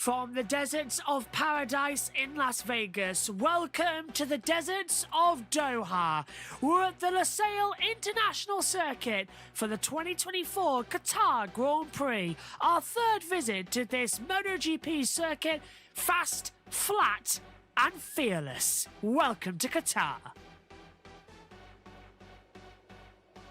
From the deserts of paradise in Las Vegas, welcome to the deserts of Doha. We're at the Lusail International Circuit for the 2024 Qatar Grand Prix, our third visit to this MotoGP circuit, fast, flat and fearless. Welcome to Qatar.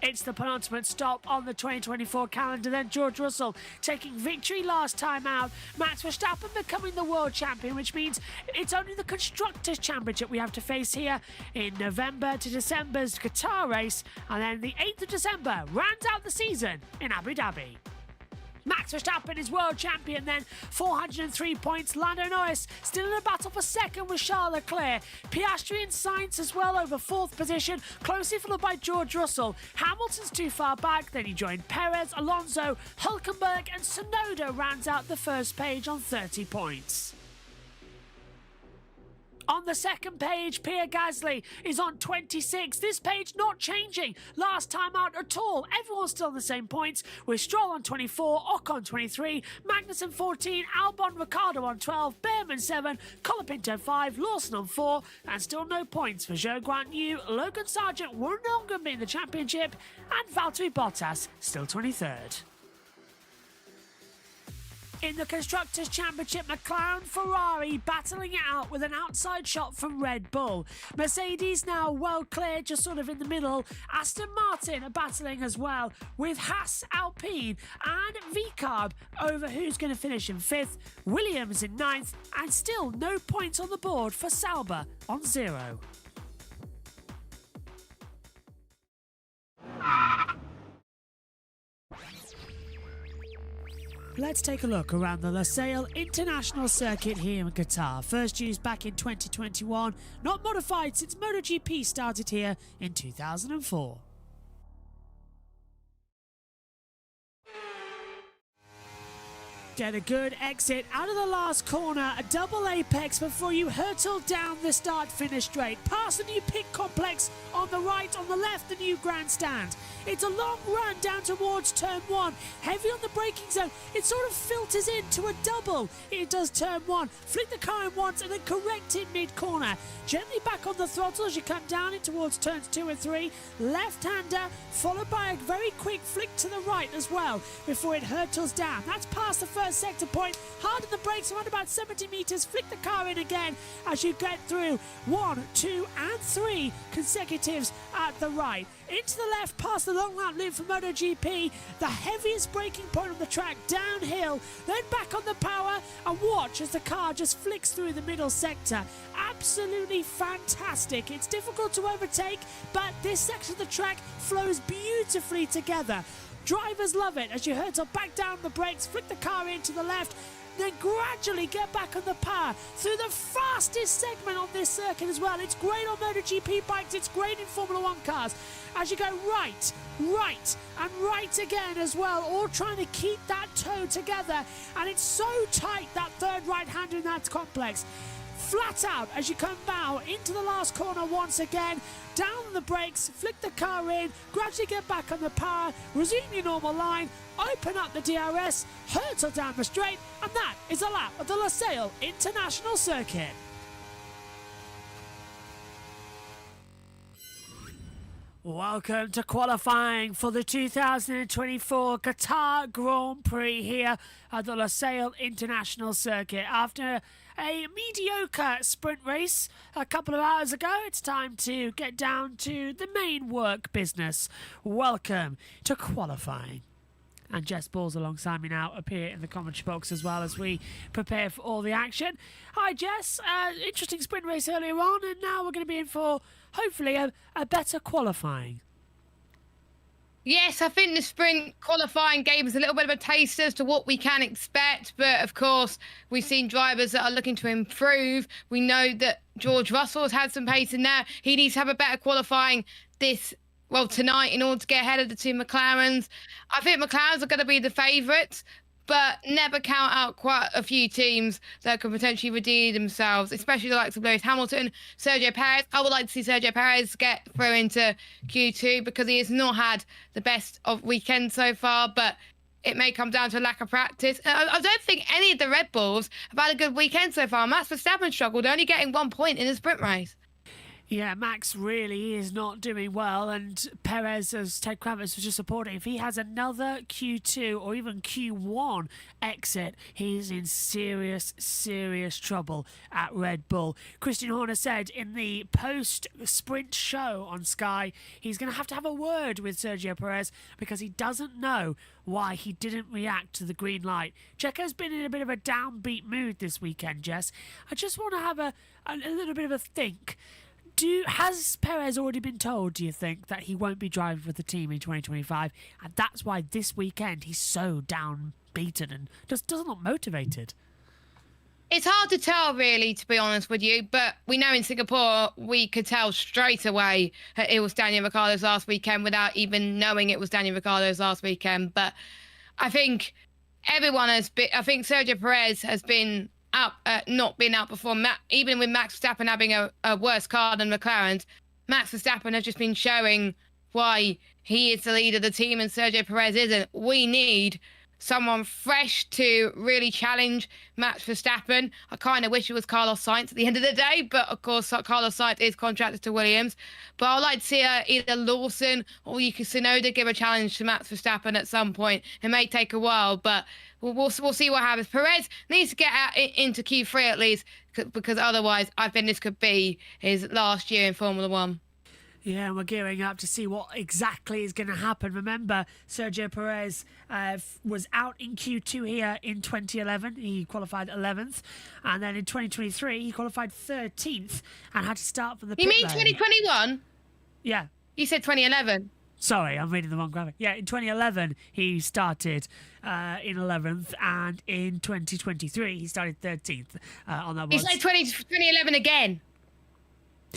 It's the penultimate stop on the 2024 calendar, then George Russell taking victory last time out, Max Verstappen becoming the world champion, which means it's only the Constructors' Championship we have to face here in November to December's Qatar race, and then the 8th of December rounds out the season in Abu Dhabi. Max Verstappen is world champion then, 403 points. Lando Norris still in a battle for second with Charles Leclerc. Piastri and Sainz as well over fourth position, closely followed by George Russell. Hamilton's too far back, then he joined Perez, Alonso, Hülkenberg and Tsunoda rounds out the first page on 30 points. On the second page, Pierre Gasly is on 26. This page not changing. Last time out at all. Everyone's still on the same points, with Stroll on 24, Ocon 23, Magnussen 14, Albon Ricciardo on 12, Behrman 7, Colapinto 5, Lawson on 4, and still no points for Zhou Guanyu. Logan Sargent will no longer be in the championship, and Valtteri Bottas still 23rd. In the Constructors' Championship, McLaren Ferrari battling it out with an outside shot from Red Bull. Mercedes now well clear, just sort of in the middle. Aston Martin are battling as well, with Haas, Alpine and VCARB over who's going to finish in 5th. Williams in 9th, and still no points on the board for Sauber on 0. Let's take a look around the Lusail International Circuit here in Qatar. First used back in 2021, not modified since MotoGP started here in 2004. Get a good exit out of the last corner, a double apex before you hurtle down the start-finish straight, past the new pit complex on the right, on the left the new grandstand. It's a long run down towards turn 1, heavy on the braking zone, it sort of filters into a double. It does turn 1, flick the car in once and then correct it mid-corner. Gently back on the throttle as you come down in towards turns 2 and 3, left-hander followed by a very quick flick to the right as well before it hurtles down. That's past the first sector point, hard on the brakes around about 70 metres, flick the car in again as you get through 1, 2 and 3 consecutives at the right. Into the left past the long lap limit for MotoGP, the heaviest braking point on the track, downhill, then back on the power and watch as the car just flicks through the middle sector. Absolutely fantastic. It's difficult to overtake, but this section of the track flows beautifully together. Drivers love it as you hurtle back down the brakes, flick the car into the left, then gradually get back on the power through the fastest segment on this circuit as well. It's great on MotoGP bikes, it's great in Formula 1 cars. As you go right, right and right again as well, all trying to keep that toe together, and it's so tight, that third right-hander in that complex. Flat out as you come bow into the last corner once again, down the brakes, flick the car in, gradually get back on the power, resume your normal line, open up the DRS, hurtle down the straight, and that is a lap of the Lusail International Circuit. Welcome to qualifying for the 2024 Qatar Grand Prix here at the Lusail International Circuit. After a mediocre sprint race a couple of hours ago, it's time to get down to the main work business. Welcome to qualifying. And Jess Balls alongside me now appear in the commentary box as well as we prepare for all the action. Hi Jess, interesting sprint race earlier on, and now we're going to be in for hopefully a better qualifying. Yes, I think the sprint qualifying gave us a little bit of a taste as to what we can expect. But of course, we've seen drivers that are looking to improve. We know that George Russell has had some pace in there. He needs to have a better qualifying tonight in order to get ahead of the two McLarens. I think McLarens are going to be the favourites, but never count out quite a few teams that could potentially redeem themselves, especially the likes of Lewis Hamilton, Sergio Perez. I would like to see Sergio Perez get through into Q2 because he has not had the best of weekends so far, but it may come down to a lack of practice. I don't think any of the Red Bulls have had a good weekend so far. Max Verstappen struggled, only getting 1 point in the sprint race. Yeah, Max really is not doing well, and Perez, as Ted Kravitz was just reporting, if he has another Q2 or even Q1 exit, he's in serious, serious trouble at Red Bull. Christian Horner said in the post-sprint show on Sky, he's going to have a word with Sergio Perez because he doesn't know why he didn't react to the green light. Checo's been in a bit of a downbeat mood this weekend, Jess. I just want to have a little bit of a think. Has Perez already been told, do you think, that he won't be driving for the team in 2025? And that's why this weekend he's so downbeaten and just doesn't look motivated. It's hard to tell, really, to be honest with you. But we know in Singapore, we could tell straight away that it was Daniel Ricciardo's last weekend without even knowing it was Daniel Ricciardo's last weekend. But I think everyone has been, I think Sergio Perez has been not been outperformed. Even with Max Verstappen having a worse car than McLaren's, Max Verstappen has just been showing why he is the leader of the team and Sergio Perez isn't. We need someone fresh to really challenge Max Verstappen. I kind of wish it was Carlos Sainz at the end of the day, but of course Carlos Sainz is contracted to Williams. But I'd like to see either Lawson or Yuki Tsunoda give a challenge to Max Verstappen at some point. It may take a while, but we'll see what happens. Perez needs to get out into Q3 at least, because otherwise I think this could be his last year in Formula One. Yeah, and we're gearing up to see what exactly is going to happen. Remember, Sergio Perez was out in Q2 here in 2011. He qualified 11th. And then in 2023, he qualified 13th and had to start from the pit lane. You mean 2021? Yeah. You said 2011. Sorry, I'm reading the wrong graphic. Yeah, in 2011, he started in 11th. And in 2023, he started 13th on that one. You said 2011 again.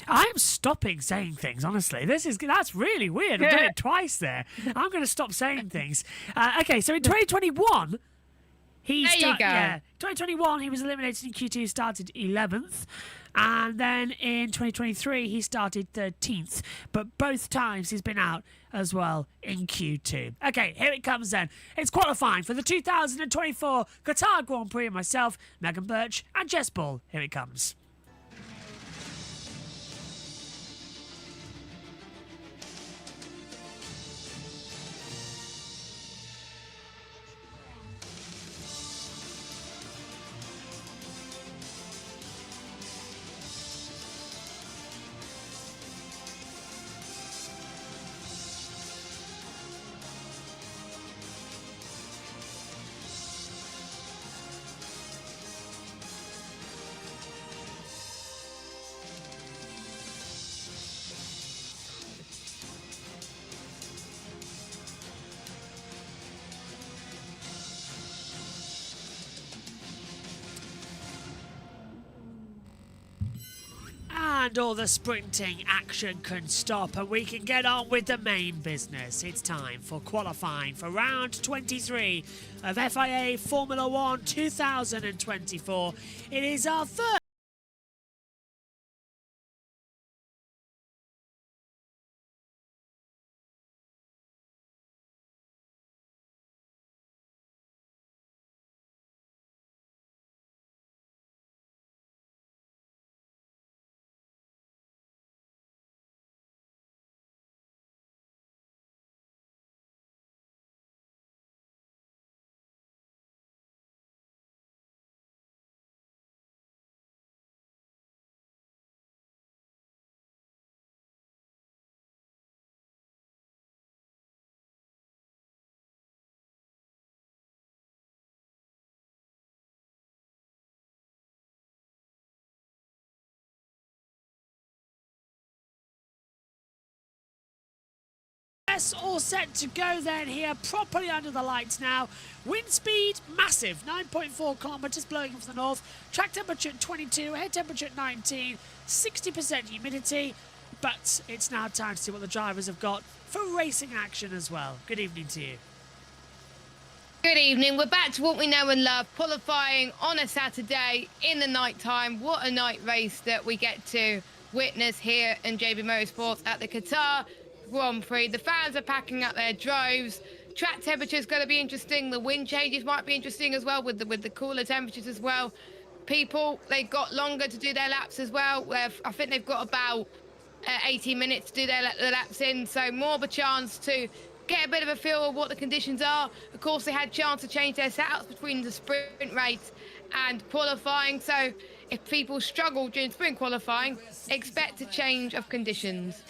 I'm stopping saying things, honestly. That's really weird. I've done it twice there. I'm going to stop saying things. Okay, so in 2021, he started. Yeah, 2021, he was eliminated in Q2, started 11th. And then in 2023, he started 13th. But both times he's been out as well in Q2. Okay, here it comes then. It's qualifying for the 2024 Qatar Grand Prix. Myself, Megan Birch, and Jess Ball. Here it comes. And all the sprinting action can stop and we can get on with the main business. It's time for qualifying for round 23 of FIA Formula 1 2024. It is our third Jess, all set to go then here, properly under the lights now. Wind speed, massive, 9.4 kilometres blowing from the north. Track temperature at 22, head temperature at 19, 60% humidity. But it's now time to see what the drivers have got for racing action as well. Good evening to you. Good evening. We're back to what we know and love, qualifying on a Saturday in the night time. What a night race that we get to witness here in JB Motorsports at the Qatar Grand Prix. The fans are packing up their droves. Track temperature is going to be interesting. The wind changes might be interesting as well with the cooler temperatures as well. People, they've got longer to do their laps as well. I think they've got about 18 minutes to do their laps in, so more of a chance to get a bit of a feel of what the conditions are. Of course, they had a chance to change their setups between the sprint race and qualifying, so if people struggle during sprint qualifying, expect a change of conditions.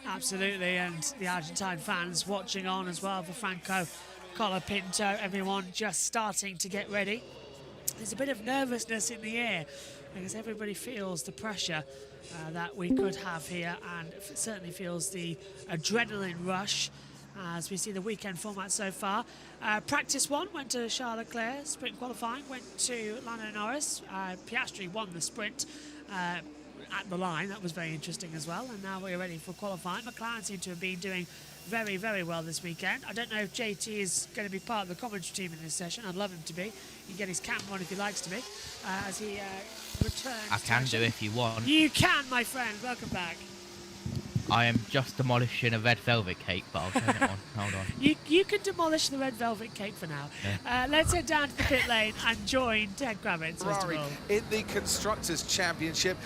Absolutely, and the Argentine fans watching on as well for Franco Colapinto, everyone just starting to get ready. There's a bit of nervousness in the air because everybody feels the pressure that we could have here, and it certainly feels the adrenaline rush as we see the weekend format so far. Practice 1 went to Charles Leclerc, sprint qualifying went to Lando Norris. Piastri won the sprint at the line, that was very interesting as well, and now we're ready for qualifying. McLaren seem to have been doing very, very well this weekend. I don't know if JT is going to be part of the commentary team in this session. I'd love him to be. He can get his camera on if he likes to be, as he returns. I can do if you want. You can, my friend. Welcome back. I am just demolishing a red velvet cake, but I'll turn it on. Hold on. You can demolish the red velvet cake for now. Yeah. Let's head down to the pit lane and join Ted Kravitz. Ferrari in the Constructors' Championship.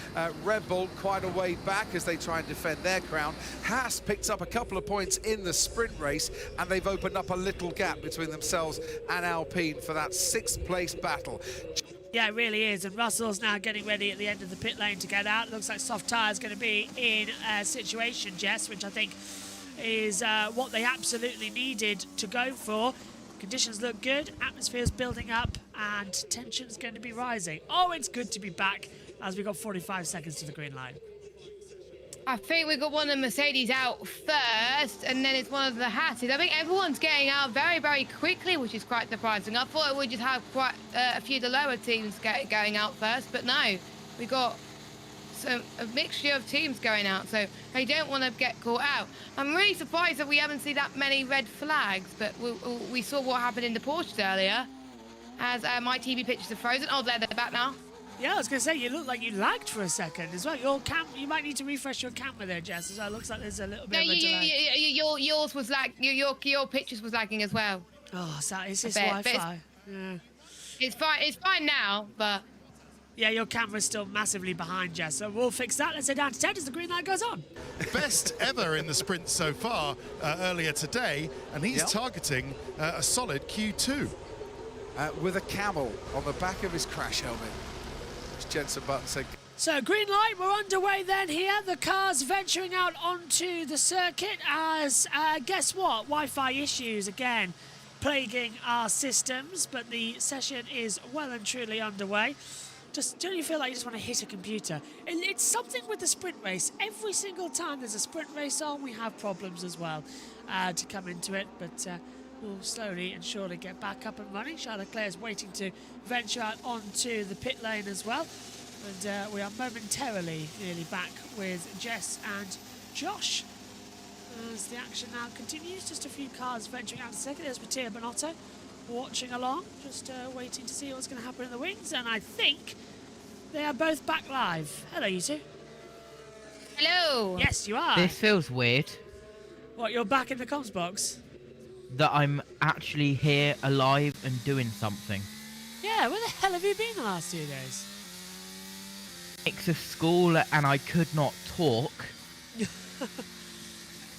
Red Bull quite a way back as they try and defend their crown. Haas picked up a couple of points in the sprint race, and they've opened up a little gap between themselves and Alpine for that 6th place battle. Yeah, it really is. And Russell's now getting ready at the end of the pit lane to get out. Looks like soft tyres going to be in a situation, Jess, which I think is what they absolutely needed to go for. Conditions look good, atmosphere's building up, and tension's going to be rising. Oh, it's good to be back as we've got 45 seconds to the green line. I think we got one of the Mercedes out first, and then it's one of the Hasses. I think everyone's getting out very, very quickly, which is quite surprising. I thought we just have quite a few of the lower teams going out first, but no, we got a mixture of teams going out, so they don't want to get caught out. I'm really surprised that we haven't seen that many red flags, but we saw what happened in the Porsche earlier, as my TV pictures are frozen. Oh, they're back now. Yeah, I was going to say, you look like you lagged for a second as well. You might need to refresh your camera there, Jess, as well. It looks like there's a little bit of a delay. Yours was like, your pictures was lagging as well. Oh, so is this Wi-Fi? Yeah. It's fine now, but... Yeah, your camera's still massively behind, Jess, so we'll fix that. Let's head down to Ted as the green light goes on. Best ever in the sprint so far earlier today, and he's targeting a solid Q2. With a camel on the back of his crash helmet. Jensen Button said. So green light, we're underway then here. The cars venturing out onto the circuit as, guess what? Wi-Fi issues again plaguing our systems, but the session is well and truly underway. Don't you feel like you just want to hit a computer? It's something with the sprint race. Every single time there's a sprint race on, we have problems as well to come into it, but we'll slowly and surely get back up and running. Charles Leclerc is waiting to venture out onto the pit lane as well. And we are momentarily nearly back with Jess and Josh as the action now continues. Just a few cars venturing out in a second. There's Mattia Bonotto watching along, just waiting to see what's going to happen in the wings. And I think they are both back live. Hello, you two. Hello. Yes, you are. This feels weird. What, you're back in the comms box? That I'm actually here, alive, and doing something. Yeah, where the hell have you been the last 2 days? Mix of school and I could not talk.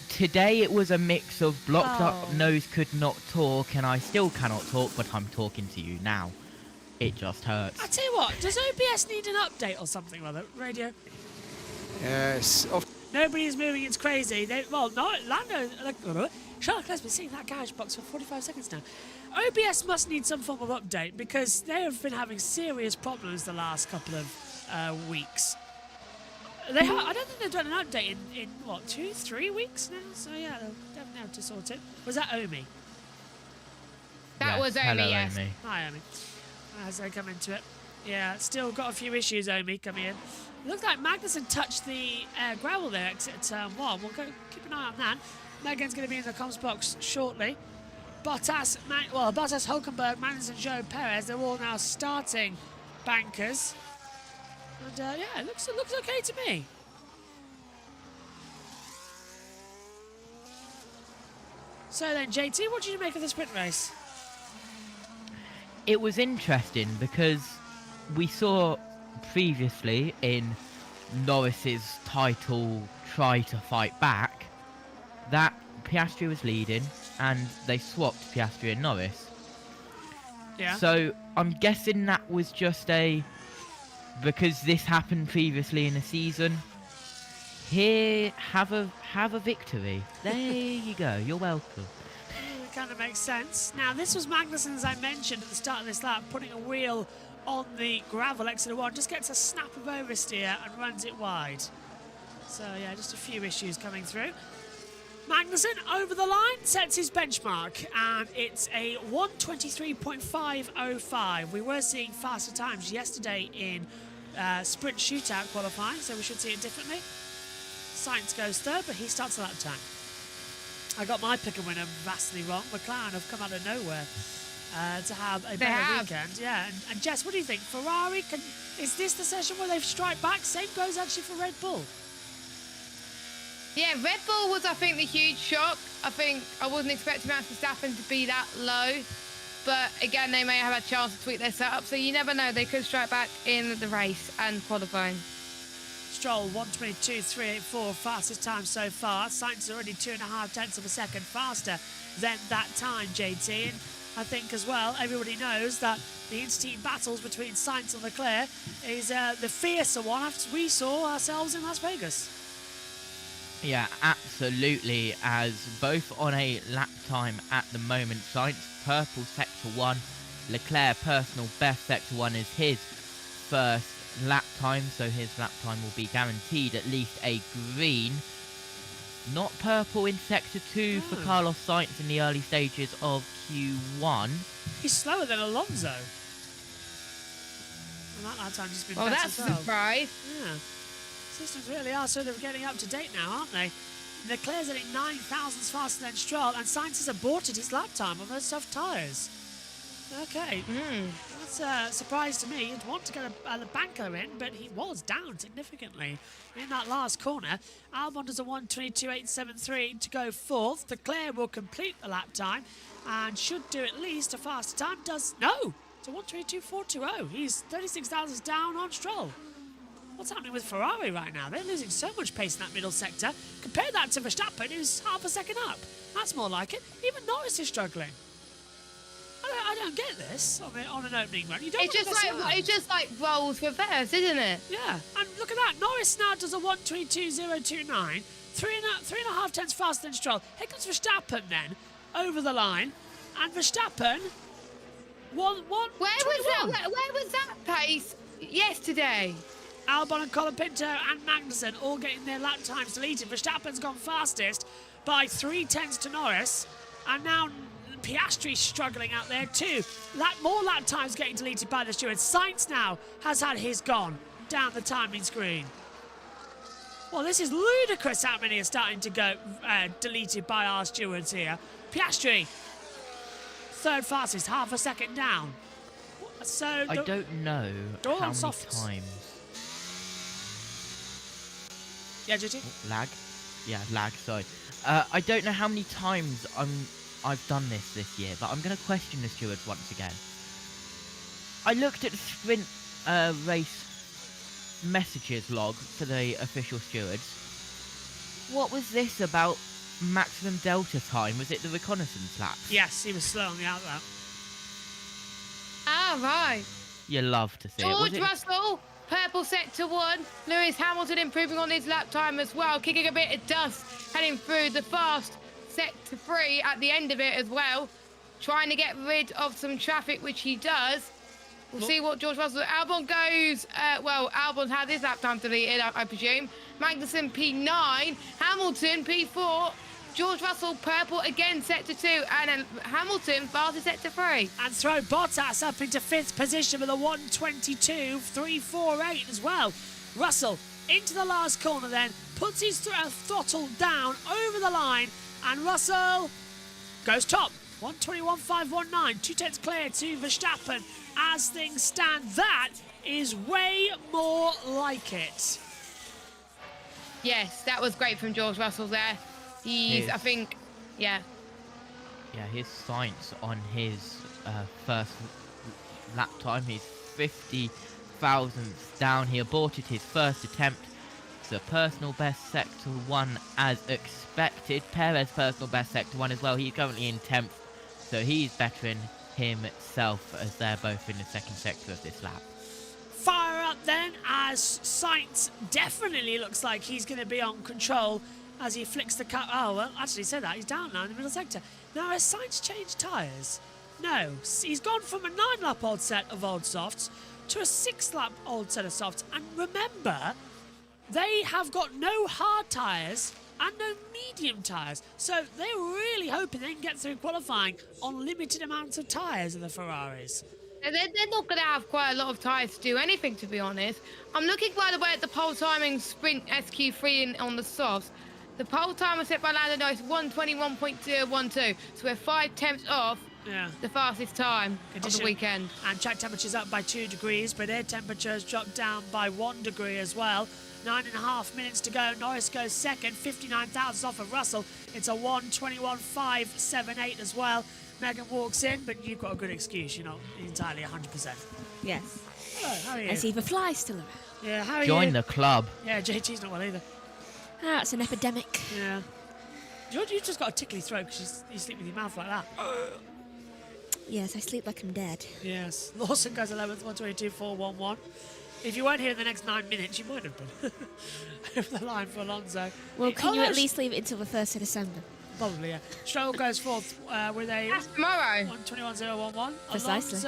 Today it was a mix of blocked up nose could not talk, and I still cannot talk, but I'm talking to you now. It just hurts. I tell you what, does OBS need an update or something with it? Radio? Yes. Nobody's moving, it's crazy. Well, no, Lando, Charles Leclerc's been sitting in that garage box for 45 seconds now. OBS must need some form of update because they have been having serious problems the last couple of weeks. I don't think they've done an update in what, 2-3 weeks now? So yeah, they'll able to sort it. Was that Omi? That Yes, was Omi, hello, yes. Omi. Hi, Omi. As I come into it. Yeah, still got a few issues, Omi, coming in. Looks like Magnussen touched the gravel there, exit turn 1. We'll go keep an eye on that. Megan's going to be in the comms box shortly. Bottas, Hulkenberg, Magnussen, Joe Perez, they're all now starting bankers. And yeah, it looks okay to me. So then, JT, what did you make of the sprint race? It was interesting because we saw previously in Norris's title try to fight back that Piastri was leading and they swapped Piastri and Norris. Yeah. So I'm guessing that was just because this happened previously in the season. Here, have a victory. There you go. You're welcome. It kind of makes sense. Now, this was Magnussen, as I mentioned at the start of this lap, putting a wheel on the gravel exit 1, just gets a snap of oversteer and runs it wide. So, yeah, just a few issues coming through. Magnussen over the line sets his benchmark, and it's a 1:23.505. We were seeing faster times yesterday in sprint shootout qualifying, so we should see it differently. Sainz goes third, but he starts a lap time. I got my pick and winner vastly wrong. McLaren have come out of nowhere to have a better weekend. Yeah, and Jess, what do you think? Ferrari, is this the session where they strike back? Same goes actually for Red Bull. Yeah, Red Bull was, I think, the huge shock. I think I wasn't expecting Max Verstappen to be that low. But again, they may have a chance to tweak their setup. So you never know. They could strike back in the race and qualifying. Stroll 1:22.384, fastest time so far. Sainz is already 2.5 tenths of a second faster than that time, JT. And I think as well, everybody knows that the inter-team battles between Sainz and Leclerc is the fiercer one after we saw ourselves in Las Vegas. Yeah, absolutely, as both on a lap time at the moment. Sainz, purple sector 1. Leclerc, personal best sector 1 is his first lap time, so his lap time will be guaranteed at least a green. Not purple in sector 2 for Carlos Sainz in the early stages of Q1. He's slower than Alonso. And that lap time just been Well, better that's as a well. surprise. Yeah. Systems really are sort of getting up to date now, aren't they? Leclerc's getting 9 thousandths faster than Stroll, and Sainz has aborted his lap time on those soft tyres. Okay, that's a surprise to me. You'd want to get a banker in, but he was down significantly in that last corner. Albon does a 1:22.873 to go fourth. Leclerc will complete the lap time and should do at least a faster time. It's a 1:22.420. He's 36 thousandths down on Stroll. What's happening with Ferrari right now? They're losing so much pace in that middle sector. Compare that to Verstappen, who's half a second up. That's more like it. Even Norris is struggling. I don't get this on an opening run. You don't. It's just like roles reversed, isn't it? Yeah, and look at that. Norris now does a 1:22.029, 3.5 tenths faster than Stroll. Here comes Verstappen then over the line, and Verstappen where was that pace yesterday? Albon and Colapinto and Magnussen all getting their lap times deleted. Verstappen's gone fastest by 3 tenths to Norris, and now Piastri's struggling out there too. More lap times getting deleted by the stewards. Sainz now has had his gone down the timing screen. Well, this is ludicrous how many are starting to go deleted by our stewards here. Piastri, third fastest, half a second down. So I don't know how many softs. times. Yeah, JT? Lag? Yeah, lag, sorry. I don't know how many times I've done this year, but I'm going to question the stewards once again. I looked at the sprint race messages log for the official stewards. What was this about maximum delta time? Was it the reconnaissance laps? Yes, he was slow on the out lap. Ah, right. You love to see it. Was George it. Russell, purple sector 1. Lewis Hamilton improving on his lap time as well, kicking a bit of dust, heading through the fast sector 3 at the end of it as well, trying to get rid of some traffic, which he does. We'll see what George Russell. Albon goes. Albon's had his lap time deleted, I presume. Magnussen P9, Hamilton P4. George Russell, purple again, sector 2, and then Hamilton, fastest sector 3. And throw Bottas up into 5th position with a 1:22.348 as well. Russell into the last corner then, puts his throttle down over the line, and Russell goes top. 1:21.519, 2 tenths clear to Verstappen. As things stand, that is way more like it. Yes, that was great from George Russell there. He's, I think, yeah. Yeah, his Sainz on his first lap time, he's 50 thousandths down. He aborted his first attempt. It's a personal best sector 1 as expected. Perez personal best sector 1 as well. He's currently in 10th, so he's bettering himself as they're both in the second sector of this lap. Fire up then, as Sainz definitely looks like he's going to be on control as he flicks the car. Oh, well, actually said that. He's down now in the middle sector. Now, has Sainz changed tyres? No. He's gone from a 9-lap old set of old softs to a 6-lap old set of softs. And remember, they have got no hard tyres and no medium tyres. So they're really hoping they can get through qualifying on limited amounts of tyres of the Ferraris. They're not going to have quite a lot of tyres to do anything, to be honest. I'm looking, by the way, at the pole timing sprint SQ3 on the softs. The pole time was set by Lando Norris 1:21.012, so we're 5 tenths off the fastest time of the weekend. And track temperature's up by 2 degrees, but air temperature's dropped down by 1 degree as well. 9.5 minutes to go. Norris goes second, 59 thousandths off of Russell. It's a 1:21.578 as well. Megan walks in, but you've got a good excuse. You're not entirely 100%. Yes. Hello, how are you? I see the fly still around. Yeah, how are you? Join the club. Yeah, JT's not well either. Ah, it's an epidemic. Yeah. You've just got a tickly throat because you sleep with your mouth like that. Yes, I sleep like I'm dead. Yes. Lawson goes 11th, 1:22.411. If you weren't here in the next 9 minutes, you might have been. Over the line for Alonso. Well, can you at least leave it until the 1st of December? Probably, yeah. Stroll goes 4th with a... That's tomorrow. 1:21.011. Precisely.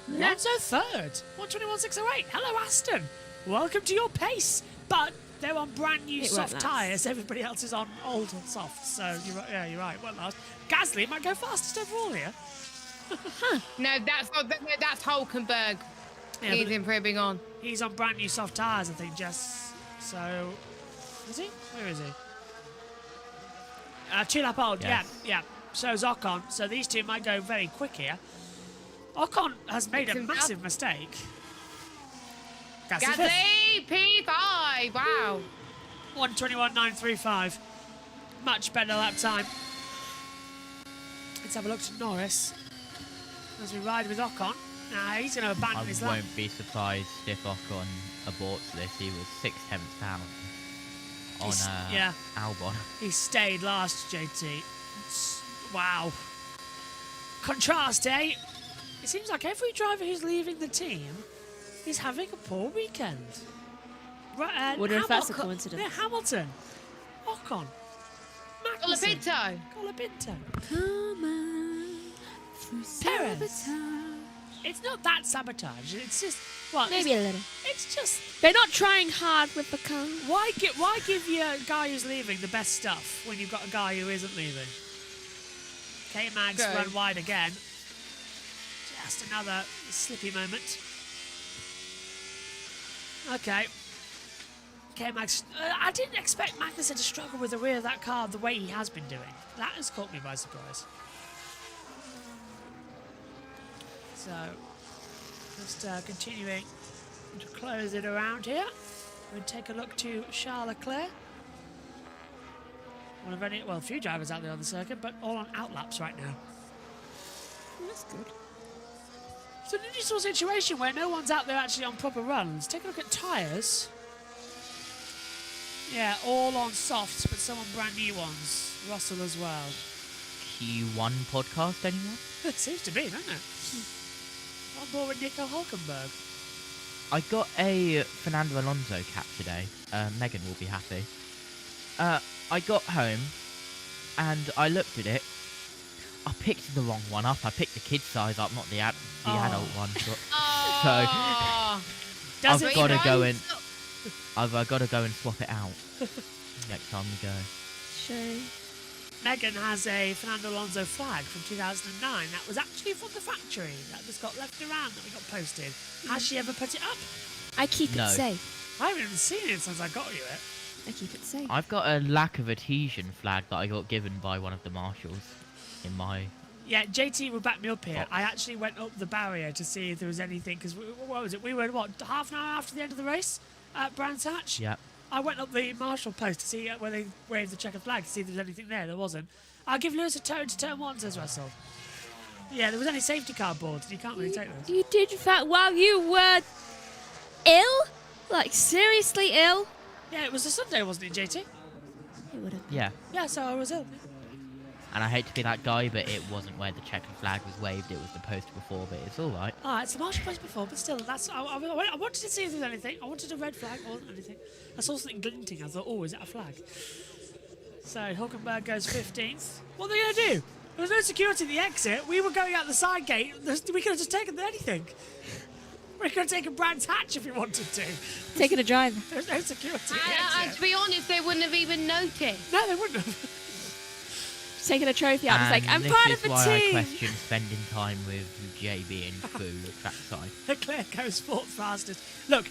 Alonso 3rd. 1:21.608. Hello, Aston. Welcome to your pace. But they're on brand new soft tyres. Everybody else is on old softs. So, you're right. Won't last. Gasly might go fastest overall here. No, that's Hulkenberg. Yeah, he's improving on. He's on brand new soft tyres, I think, Jess. So, is he? Where is he? 2-lap old, yes. yeah. So is Ocon. So these two might go very quick here. Ocon has made a massive mistake. Gasly, P5, wow. 1:21.935. Much better lap time. Let's have a look to Norris as we ride with Ocon. Now he's going to abandon his lap. I won't be surprised if Ocon aborts this. He was 6 tenths down on Albon. He stayed last, JT. Wow. Contrast, eh? It seems like every driver who's leaving the team is having a poor weekend. Right, wonder if that's a coincidence. Yeah, Hamilton. Ocon. Magnussen. Colapinto. Come on. Perez. It's not that sabotage. It's just... Well, maybe a little. It's just... They're not trying hard with the car. Why give you a guy who's leaving the best stuff when you've got a guy who isn't leaving? K-Mags run wide again. Just another slippy moment. Okay. K-Mags... I didn't expect Magnussen to struggle with the rear of that car the way he has been doing. That has caught me by surprise. So, just continuing to close it around here. We'll take a look to Charles Leclerc. A few drivers out there on the circuit, but all on outlaps right now. That's good. It's an unusual situation where no one's out there actually on proper runs. Take a look at tyres. Yeah, all on softs, but some on brand new ones. Russell as well. Q1 podcast, anyone? It seems to be, doesn't it? On board with Nico Hulkenberg. I got a Fernando Alonso cap today. Megan will be happy. I got home and I looked at it. I picked the wrong one up. I picked the kid size up, not the adult one. So I've got to go and swap it out next time we go. Shame. Megan has a Fernando Alonso flag from 2009 that was actually from the factory that just got left around that we got posted. Has she ever put it up? I keep No. it safe. I haven't even seen it since I got you it. I keep it safe. I've got a lack of adhesion flag that I got given by one of the marshals in my... Yeah, JT will back me up here. Oh. I actually went up the barrier to see if there was anything, because what was it? We were, what, half an hour after the end of the race at Brands Hatch? Yep. I went up the marshal post to see where they waved the checkered flag to see if there was anything there. There wasn't. I'll give Lewis a turn to turn 1, says Russell. Yeah, there was only safety car boards, and you can't really take those. You did, in fact, while you were ill? Like, seriously ill? Yeah, it was a Sunday, wasn't it, JT? It would have. Yeah. Yeah, so I was ill. And I hate to be that guy, but it wasn't where the checkered flag was waved. It was the post before, but it's all right. Ah, it's the marshal post before, but still, that's. I wanted to see if there was anything. I wanted a red flag, wasn't anything. I saw something glinting. I thought, oh, is that a flag? So Hulkenberg goes 15th. What are they going to do? There was no security at the exit. We were going out the side gate. We could have just taken anything. We could have taken Brands Hatch if we wanted to. Taking a drive. There's no security at the And exit. to be honest, they wouldn't have even noticed. No, they wouldn't have. Taking a trophy out. It's like, I'm this part is of the why team. I question spending time with JB and Boo at trackside. Leclerc goes 4th fastest. Look,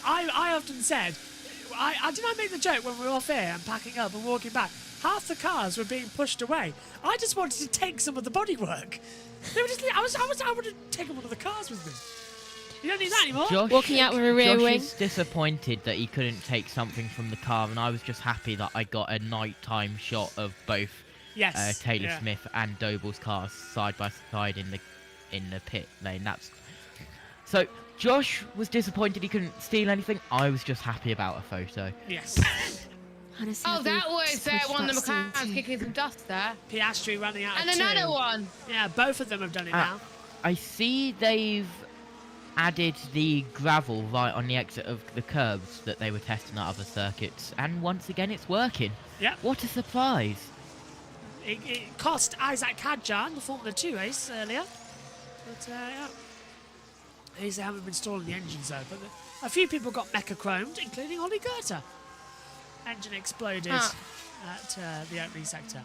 I often said, did I make the joke when we were off air and packing up and walking back? Half the cars were being pushed away. I just wanted to take some of the bodywork. They were just. I would have taken one of the cars with me. You don't need that anymore. Josh, Walking out with a rear Josh wing. is disappointed that he couldn't take something from the car, and I was just happy that I got a nighttime shot of both Yes. Taylor yeah. Smith and Doble's cars side by side in the pit lane. That's so. Josh was disappointed he couldn't steal anything. I was just happy about a photo. Yes. Honestly, Oh, I that think was switch one of the that soon McLarens too. kicking some dust there. Piastri running out And of 2. another one. Yeah, both of them have done it now. I see they've added the gravel right on the exit of the curbs that they were testing at other circuits, and once again it's working. Yeah. What a surprise! It cost Isaac Hadjar the Formula 2 race earlier. But, yeah. At least they haven't been installing the engines, though. But a few people got mecha chromed, including Ollie Goethe. Engine exploded at the opening sector.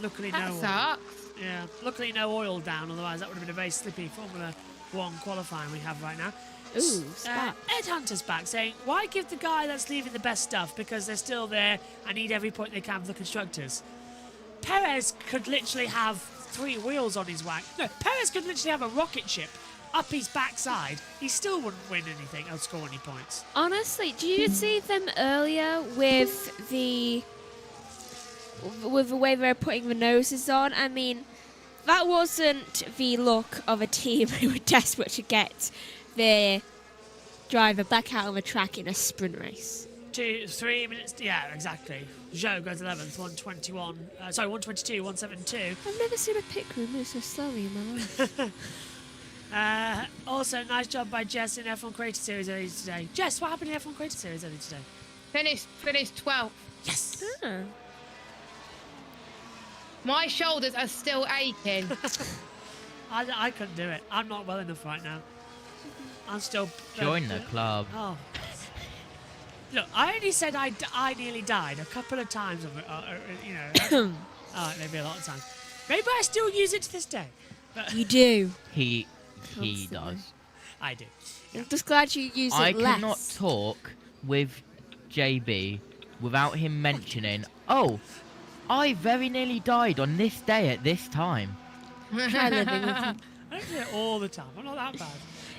Luckily, That no oil. sucks. Yeah, luckily no oil down, otherwise that would have been a very slippy Formula 1 qualifying we have right now. Ooh, spark. Ed Hunter's back saying, why give the guy that's leaving the best stuff? Because they're still there and need every point they can for the constructors. Perez could literally have 3 wheels on his wagon. No, Perez could literally have a rocket ship up his backside. He still wouldn't win anything or score any points. Honestly, do you see them earlier with the way they're putting the noses on? I mean, that wasn't the look of a team who were desperate to get their driver back out on the track in a sprint race. 3 minutes. Yeah, exactly. Joe goes 11th, 121. 122, 172. I've never seen a pit crew move so slowly in my life. Also, nice job by Jess in F1 Creator Series earlier today. Jess, what happened in F1 Creator Series earlier today? Finished 12th. Yes! Ah. My shoulders are still aching. I couldn't do it. I'm not well enough right now. I'm still... Join the club. Oh. Look, I only said I nearly died a couple of times, you know. Oh, maybe a lot of times. Maybe I still use it to this day. But You do. He Constantly. does. I do. I'm just glad you use it I less. cannot talk with JB without him mentioning, oh, I very nearly died on this day at this time. Try living with him. I don't do it all the time. I'm not that bad.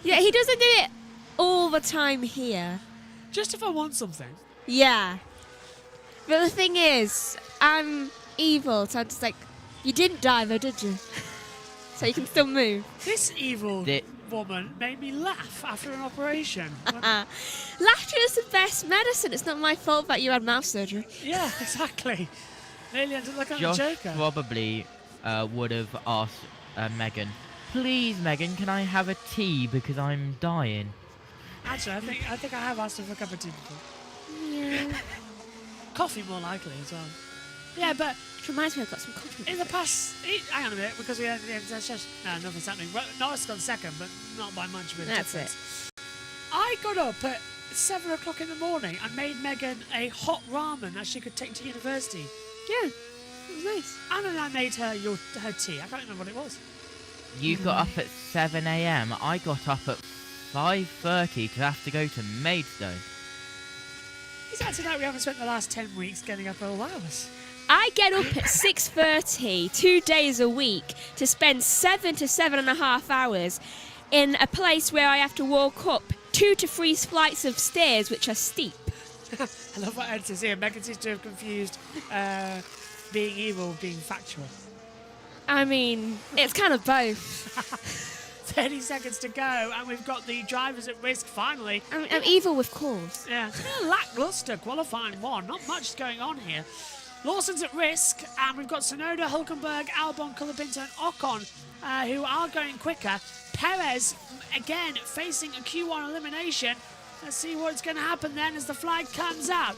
Yeah, he doesn't do it all the time here. Just if I want something. Yeah. But the thing is, I'm evil, so I'm just like, you didn't die though, did you? So you can still move. This evil woman made me laugh after an operation. Laughter is the best medicine. It's not my fault that you had mouth surgery. Yeah, exactly. Nearly ended like a Josh joker. probably would have asked Megan, please, Megan, can I have a tea because I'm dying? Actually, I think I have asked her for a cup of tea before. Yeah. Coffee more likely as well. Yeah, but Which reminds me, I've got some coffee. in the past, hang on a minute, because we had the end session. No, nothing's happening. Norris got second, but not by much of a That's difference. I got up at at 7 o'clock in the morning and made Megan a hot ramen that she could take to university. Yeah, it was nice. And then I made her her tea. I can't remember what it was. You got up at 7 a.m. I got up at 5:30 to have to go to Maidstone. Is that tonight we haven't spent the last 10 weeks getting up all hours? I get up at 6:30 2 days a week to spend 7 to 7.5 hours in a place where I have to walk up 2 to 3 flights of stairs, which are steep. I love what Ed says here. Megan seems to have confused being evil with being factual. I mean, it's kind of both. 30 seconds to go, and we've got the drivers at risk finally. I'm evil with cause. Yeah, it's been a lackluster qualifying one. Not much going on here. Lawson's at risk, and we've got Tsunoda, Hülkenberg, Albon, Colapinto, and Ocon, who are going quicker. Perez, again, facing a Q1 elimination. Let's see what's going to happen then as the flag comes out.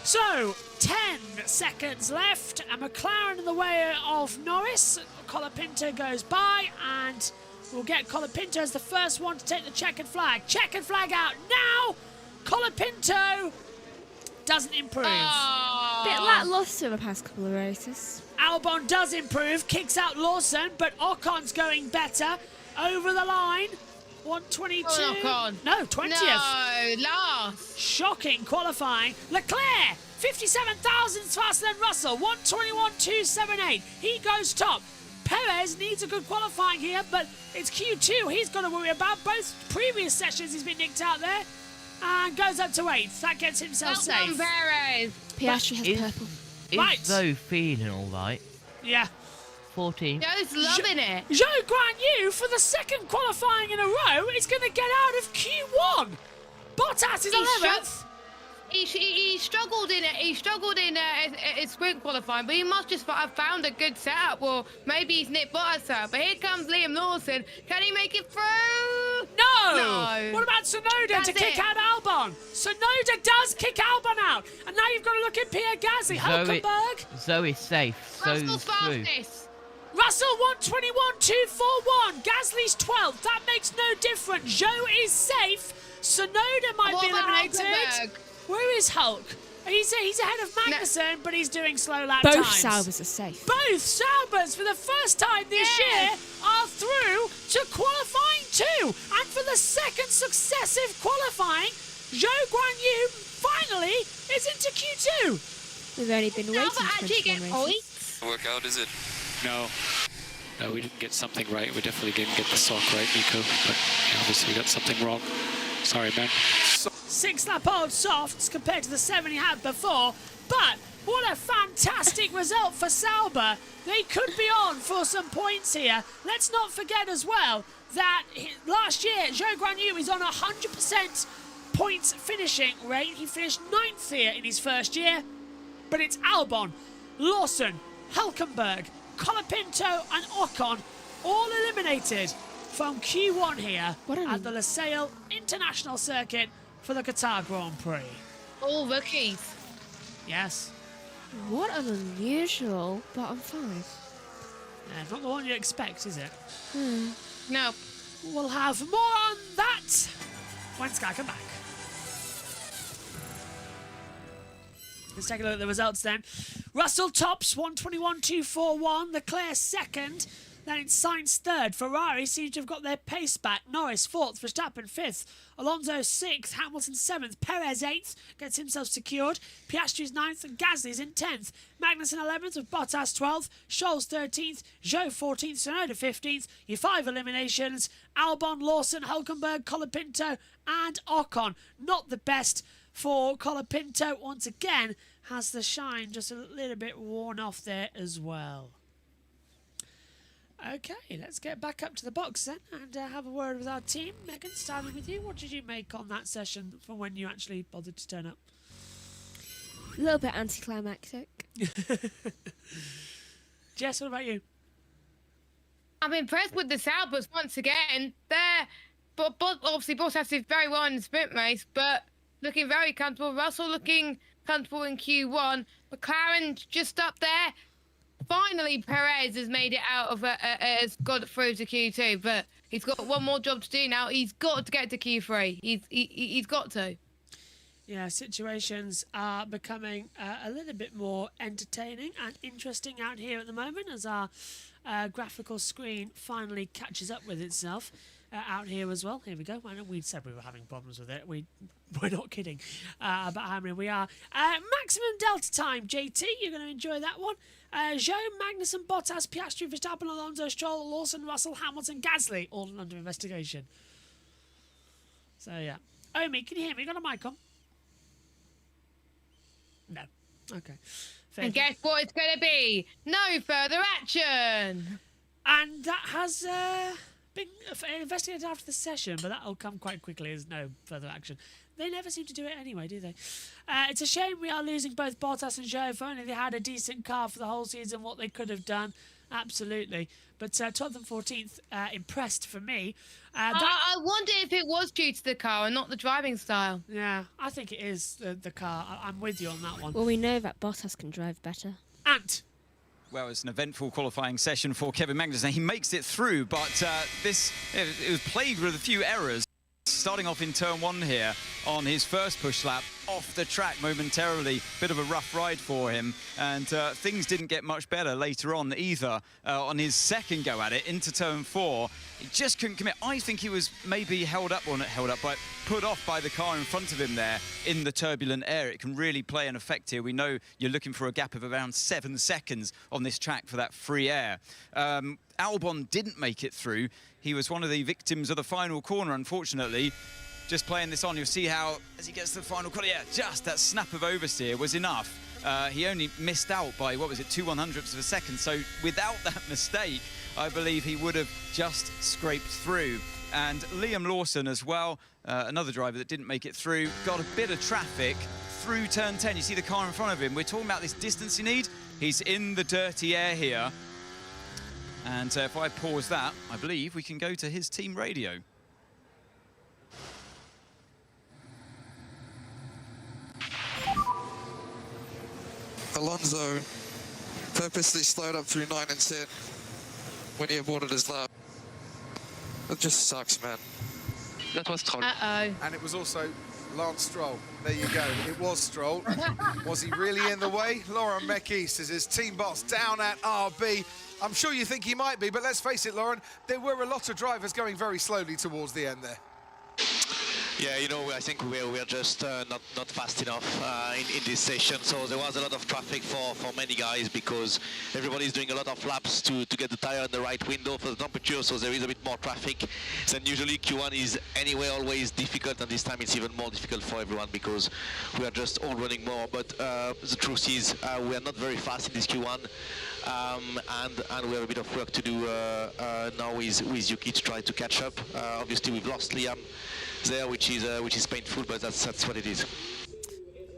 So, 10 seconds left, and McLaren in the way of Norris. Colapinto goes by, and we'll get Colapinto as the first one to take the checkered flag. Checkered flag out now! Colapinto doesn't improve. Bit lackluster the past couple of races. Albon does improve, kicks out Lawson, but Ocon's going better. Over the line, 122. Oh, Ocon. No, 20th. No, last. Shocking qualifying. Leclerc, 57 thousandths faster than Russell, 121.278. He goes top. Perez needs a good qualifying here, but it's Q2 he's got to worry about. Both previous sessions he's been nicked out there. And goes up to 8th. That gets himself Well done, safe. Perez. Piastri has purple. Is Right. Zoe feeling alright? Yeah. 14. Joe's loving it. Zhou Guanyu, for the second qualifying in a row, is going to get out of Q1. Bottas is 11th. He struggled in it. He struggled in his sprint qualifying, but he must just have found a good setup. Or maybe he's nicked Bottas out. But here comes Liam Lawson. Can he make it through? No. What about Tsunoda That's to kick out Albon? Tsunoda does kick Albon out. And now you've got to look at Pierre Gasly. Hülkenberg. Zoe's safe. Russell's through. fastest. Russell 121.241. Gasly's 12th. That makes no difference. Zhou is safe. Tsunoda might What be about eliminated. Hülkenberg? Where is Hulk? He's ahead of Magnussen, but he's doing slow lap Both times. Saubers are safe. Both Saubers, for the first time this year, are through to qualifying 2. And for the second successive qualifying, Zhou Guanyu finally is into Q2. We've only been waiting Albert actually 21 get races. points. Workout, is it? No, we didn't get something right. We definitely didn't get the sock right, Nico. But obviously we got something wrong. Sorry, man. 6 lap old softs compared to the 7 he had before. But what a fantastic result for Sauber. They could be on for some points here. Let's not forget as well that last year Zhou Guanyu is on 100% points finishing rate. He finished 9th here in his first year. But it's Albon, Lawson, Hülkenberg, Colapinto and Ocon all eliminated from Q1 here at the Losail International Circuit for the Qatar Grand Prix. All rookies. Yes. What an unusual bottom 5. Yeah, not the one you expect, is it? No. We'll have more on that when Sky come back. Let's take a look at the results then. Russell tops 121.241. Leclerc second. Then it's Sainz third. Ferrari seems to have got their pace back. Norris fourth. Verstappen fifth. Alonso sixth. Hamilton seventh. Perez eighth. Gets himself secured. Piastri's ninth and Gasly's in 10th. Magnussen 11th with Bottas 12th. Scholes 13th. Zhou 14th. Tsunoda 15th. Your 5 eliminations. Albon, Lawson, Hülkenberg, Colapinto and Ocon. Not the best for Colapinto. Once again has the shine just a little bit worn off there as well. Okay, let's get back up to the box then and have a word with our team. Megan, starting with you, what did you make on that session from when you actually bothered to turn up? A little bit anticlimactic. Jess, what about you? I'm impressed with the Saubers once again. But obviously Bottas did very well in the sprint race, but looking very comfortable. Russell looking comfortable in Q1. McLaren just up there. Finally, Perez has made it out of has got through to Q2, but he's got one more job to do now. He's got to get to Q3. He's got to. Yeah, situations are becoming a little bit more entertaining and interesting out here at the moment as our graphical screen finally catches up with itself out here as well. Here we go. I know we said we were having problems with it. We're not kidding about how many we are. Maximum Delta time, JT. You're going to enjoy that one. Zhou, Magnussen, Bottas, Piastri, Verstappen, Alonso, Stroll, Lawson, Russell, Hamilton, Gasly, all under investigation. So, yeah. Omi, can you hear me? Got a mic on? No. Okay. And guess what it's going to be? No further action. And that has been investigated after the session, but that'll come quite quickly as no further action. They never seem to do it anyway, do they? It's a shame we are losing both Bottas and Zhou. If only they had a decent car for the whole season, what they could have done. Absolutely. But 12th and 14th, impressed for me. I wonder if it was due to the car and not the driving style. Yeah, I think it is the car. I'm with you on that one. Well, we know that Bottas can drive better. Ant. Well, it's an eventful qualifying session for Kevin Magnussen. He makes it through, but it was plagued with a few errors. Starting off in turn 1 here on his first push lap, off the track momentarily. Bit of a rough ride for him, and things didn't get much better later on either. On his second go at it, into turn 4, he just couldn't commit. I think he was maybe held up, or not held up, but put off by the car in front of him there in the turbulent air. It can really play an effect here. We know you're looking for a gap of around 7 seconds on this track for that free air. Albon didn't make it through. He was one of the victims of the final corner, unfortunately. Just playing this on, you'll see how, as he gets to the final corner, yeah, just that snap of oversteer was enough. He only missed out by, what was it, 2/100ths of a second. So without that mistake, I believe he would have just scraped through. And Liam Lawson as well, another driver that didn't make it through, got a bit of traffic through turn 10. You see the car in front of him. We're talking about this distance you need. He's in the dirty air here. And if I pause that, I believe we can go to his team radio. Alonso purposely slowed up through 9 and 10 when he aborted his lap. It just sucks, man. That was Stroll. Uh-oh. And it was also Lance Stroll. There you go. It was Stroll. Was he really in the way? Lauren Mekis is his team boss down at RB. I'm sure you think he might be, but let's face it, Lauren, there were a lot of drivers going very slowly towards the end there. Yeah, you know, I think we're just not fast enough in this session. So there was a lot of traffic for many guys because everybody's doing a lot of laps to get the tire in the right window for the temperature. So there is a bit more traffic than usually. Q1 is anyway always difficult, and this time it's even more difficult for everyone because we are just all running more. But the truth is we are not very fast in this Q1. And we have a bit of work to do now with Yuki to try to catch up. Obviously, we've lost Liam there, which is painful, but that's what it is.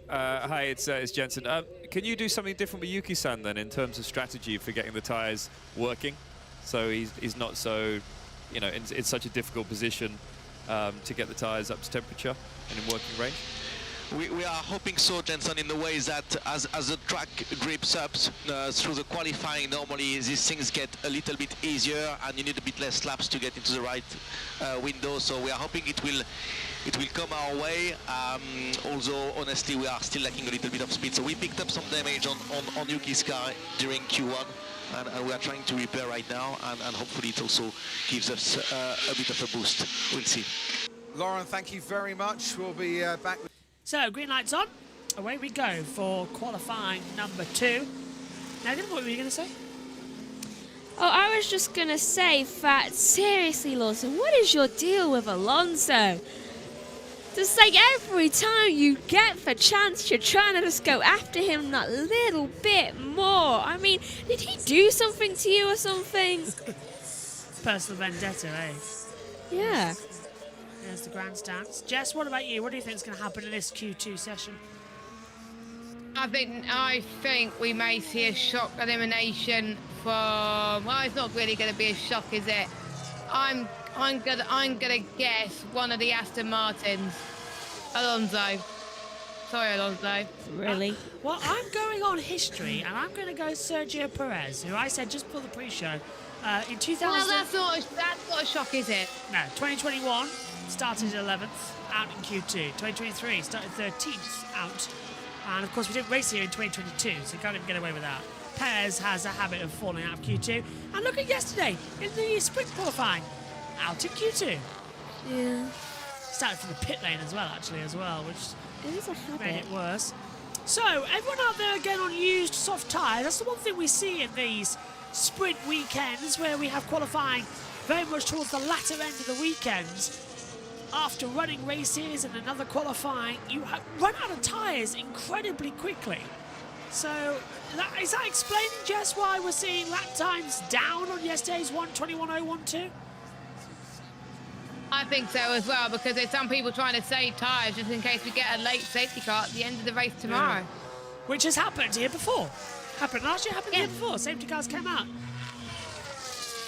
Hi, it's Jensen. Can you do something different with Yuki-san then in terms of strategy for getting the tyres working? So he's not so, you know, in such a difficult position to get the tyres up to temperature and in working range. We are hoping so, Jensen, in the way that as the track grips up through the qualifying, normally these things get a little bit easier and you need a bit less laps to get into the right window. So we are hoping it will come our way, although honestly we are still lacking a little bit of speed. So we picked up some damage on Yuki's car during Q1. And we are trying to repair right now, and hopefully it also gives us a bit of a boost. We'll see. Lauren, thank you very much. We'll be back with... So, green light's on. Away we go for qualifying number 2. Megan, what were you going to say? Oh, I was just going to say that, seriously, Lawson, what is your deal with Alonso? Just like every time you get the chance, you're trying to just go after him that little bit more. I mean, did he do something to you or something? Personal vendetta, eh? Yeah. There's the grandstands. Jess, what about you? What do you think is going to happen in this Q2 session? I think we may see a shock elimination from. Well, it's not really going to be a shock, is it? I'm gonna guess one of the Aston Martins. Alonso. Sorry, Alonso. Really? Well, I'm going on history, and I'm going to go Sergio Perez, who I said just for the pre-show In 2000... Well, that's not a shock, is it? No, 2021 started 11th, out in Q2. 2023 started 13th, out. And of course, we didn't race here in 2022, so you can't even get away with that. Perez has a habit of falling out of Q2. And look at yesterday in the sprint qualifying, out in Q2. Yeah. Started from the pit lane as well, which It is a habit. made it worse. So, everyone out there again on used soft tyres. That's the one thing we see in these sprint weekends where we have qualifying very much towards the latter end of the weekend. After running races and another qualifying, you run out of tyres incredibly quickly. So, is that explaining, Jess, why we're seeing lap times down on yesterday's 1:21.012? I think so as well, because there's some people trying to save tyres just in case we get a late safety car at the end of the race tomorrow. Which has happened here before. Happened last year, happened the year before. Safety cars came out.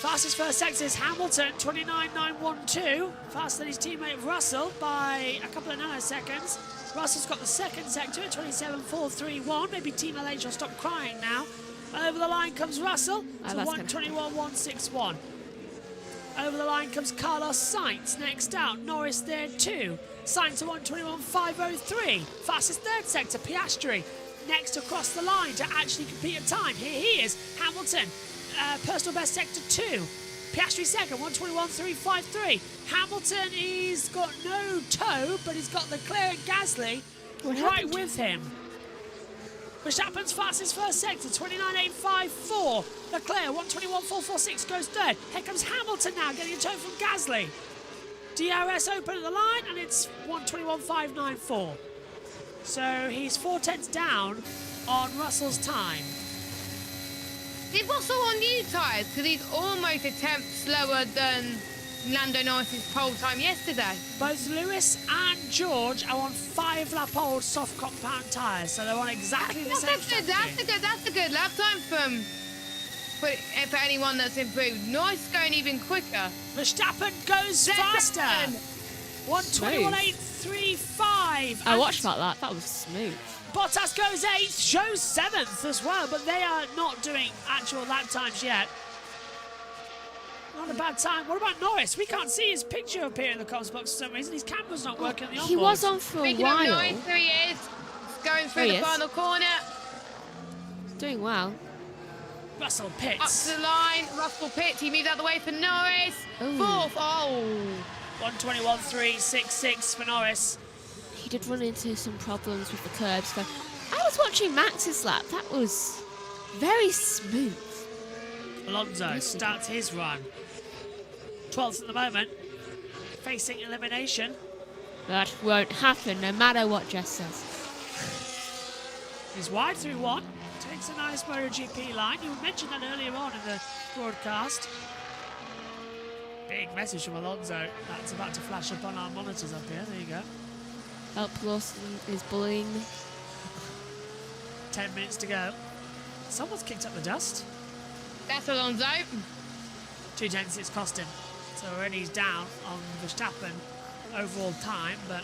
Fastest first sector is Hamilton, 29.912. Faster than his teammate Russell by a couple of nanoseconds. Russell's got the second sector at 27.431. Maybe Team LH will stop crying now. Over the line comes Russell to 1:21.161. Over the line comes Carlos Sainz. Next out, Norris there too. Sainz to 1:21.503. Fastest third sector, Piastri. Next across the line to actually compete a time. Here he is, Hamilton. Personal best sector 2. Piastri second, 1:21.353. Hamilton, he's got no toe, but he's got Leclerc and Gasly right with him. Verstappen's fastest first sector, 29.854. Leclerc, 1:21.446, goes third. Here comes Hamilton now, getting a toe from Gasly. DRS open at the line, and it's 1:21.594. So he's 4/10 down on Russell's time. Is Russell on new tyres? Because he's almost a tenth slower than Lando Norris's pole time yesterday. Both Lewis and George are on 5-lap-old soft compound tyres, so they're on exactly the same strategy. That's a good lap time for anyone that's improved. Norris going even quicker. Verstappen goes faster. 1:21.835. I watched that lap. That was smooth. Bottas goes 8th, shows 7th as well, but they are not doing actual lap times yet. Not a bad time. What about Norris? We can't see his picture appear in the comms box for some reason. His camera's not working on the onboard. He was on for a while. Norris, there he is. Going through the final corner. Doing well. Russell pits. Up to the line. Russell pits. He moves out the way for Norris. Ooh. Fourth. Oh. 1:21.366 for Norris. He did run into some problems with the curbs. But I was watching Max's lap. That was very smooth. Alonso starts his run. 12th at the moment. Facing elimination. That won't happen no matter what Jess says. He's wide through one. Takes a nice MotoGP line. You mentioned that earlier on in the broadcast. Big message from Alonso. That's about to flash up on our monitors up here. There you go. Help Lawson is bullying me. 10 minutes to go. Someone's kicked up the dust. That's Alonso. 2/10 it's cost him. So already he's down on Verstappen overall time, but...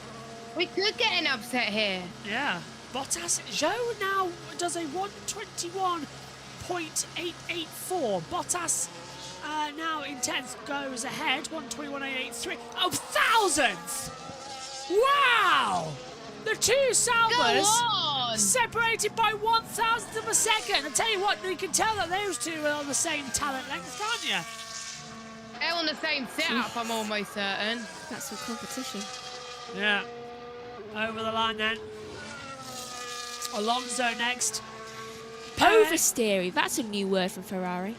We could get an upset here. Yeah. Bottas, Zhou now does a 1:21.884. Bottas now in 10th goes ahead, 1:21.883. Oh, thousandth! Wow! The two Salvers separated by 1,000th of a second. I tell you what, you can tell that those two are on the same talent length, can't you? They're on the same setup, I'm almost certain. That's some competition. Yeah. Over the line then. Alonso next. Oversteering, that's a new word from Ferrari.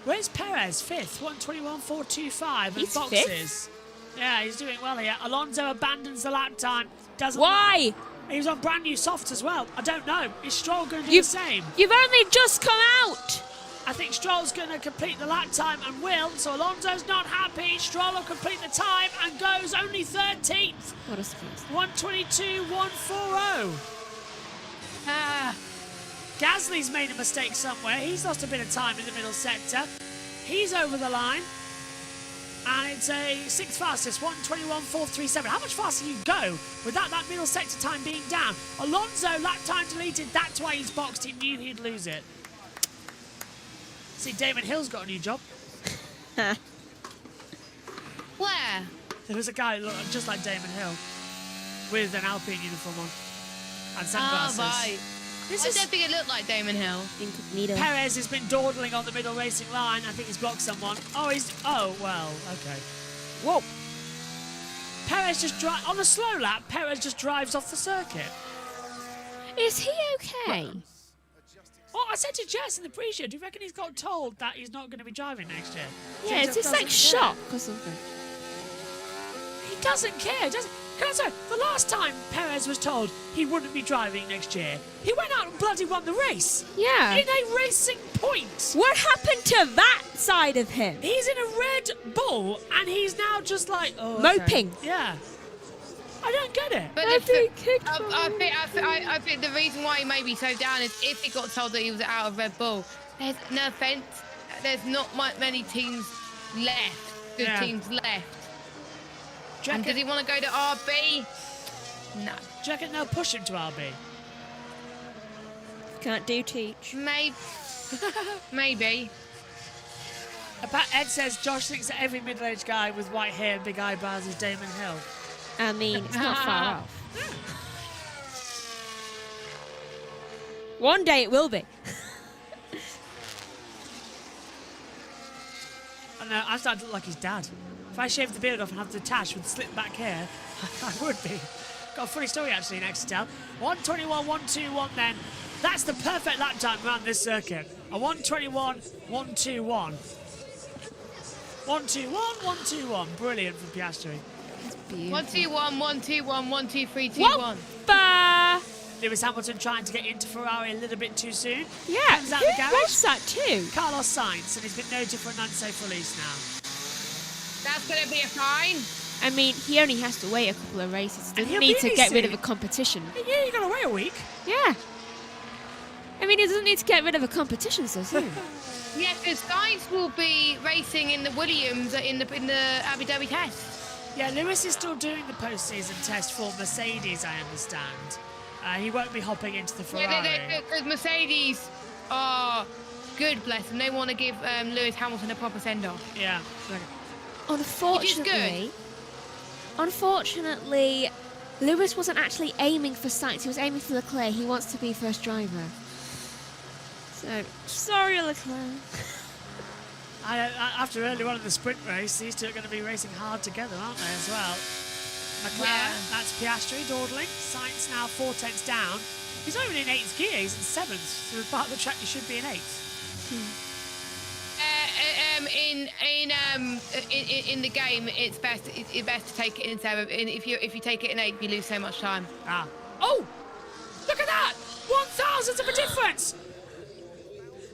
Where's Perez? 5th, 1:21.425. He's boxes. 5th? Yeah, he's doing well here. Alonso abandons the lap time. Doesn't. Why? He was on brand new softs as well. I don't know. Is Stroll going to do the same? You've only just come out. I think Stroll's going to complete the lap time and will. So Alonso's not happy. Stroll will complete the time and goes only 13th. What a surprise. 1:22.140. Gasly's made a mistake somewhere. He's lost a bit of time in the middle sector. He's over the line. And it's a 6th fastest, 1:21.437. How much faster you go without that middle sector time being down? Alonso, lap time deleted. That's why he's boxed. He knew he'd lose it. See, Damon Hill's got a new job. Where? There was a guy who looked just like Damon Hill with an Alpine uniform on and sunglasses. Oh, right. I don't think it looked like Damon Hill. Incognito. Perez has been dawdling on the middle racing line. I think he's blocked someone. Oh, well, okay. Whoa. Perez just on a slow lap, Perez just drives off the circuit. Is he okay? Oh, I said to Jess in the pre-show, do you reckon he's got told that he's not going to be driving next year? Yeah, He is just this like doesn't care. shock or something? He doesn't care. Can I say, the last time Perez was told he wouldn't be driving next year, he went out and bloody won the race. Yeah. In a racing point. What happened to that side of him? He's in a Red Bull and he's now just like, oh, Moping. Okay. Yeah. I don't get it. But I've been kicked I think the reason why he may be so down is if he got told that he was out of Red Bull. There's no offence. There's not many teams left. Good teams left. And does he want to go to RB? No. Do you reckon they'll push him to RB? Can't do teach. Maybe. Ed says Josh thinks that every middle-aged guy with white hair and big eyebrows is Damon Hill. I mean, it's not far off. One day it will be. I know, I'm starting to look like his dad. If I shaved the beard off and had the tash with slick back hair, I would be. Got a funny story actually next to tell. 1:21, 1:21 then. That's the perfect lap time around this circuit. A 1:21, 1:21. 1:21, 1:21. Brilliant from Piastri. 1-2-1, 1-2-1, 1-2-3-2-1. Lewis Hamilton trying to get into Ferrari a little bit too soon. Yeah, Comes out the who garage. was that too? Carlos Sainz, and he's been noted for an unsafe release now. That's going to be a fine. I mean, he only has to wait a couple of races. He And doesn't he'll need be to get rid easy. of a competition. Yeah, you gotta wait a week. Yeah. I mean, he doesn't need to get rid of a competition so soon. Yeah, because Sainz will be racing in the Williams in the Abu Dhabi test. Yeah, Lewis is still doing the post-season test for Mercedes, I understand. He won't be hopping into the Ferrari. Yeah, because Mercedes are good, bless them. They want to give Lewis Hamilton a proper send-off. Yeah. Unfortunately, Lewis wasn't actually aiming for Sainz. He was aiming for Leclerc. He wants to be first driver. So, sorry, Leclerc. After earlier on in the sprint race, these two are going to be racing hard together, aren't they, as well? McLaren, Yeah. that's Piastri dawdling. Sainz now 4/10 down. He's not even in 8th gear, he's in 7th. So as part of the track, he should be in 8th. In the game, it's best to take it in 7. If you take it in 8, you lose so much time. Oh! Look at that! 1,000th of a difference!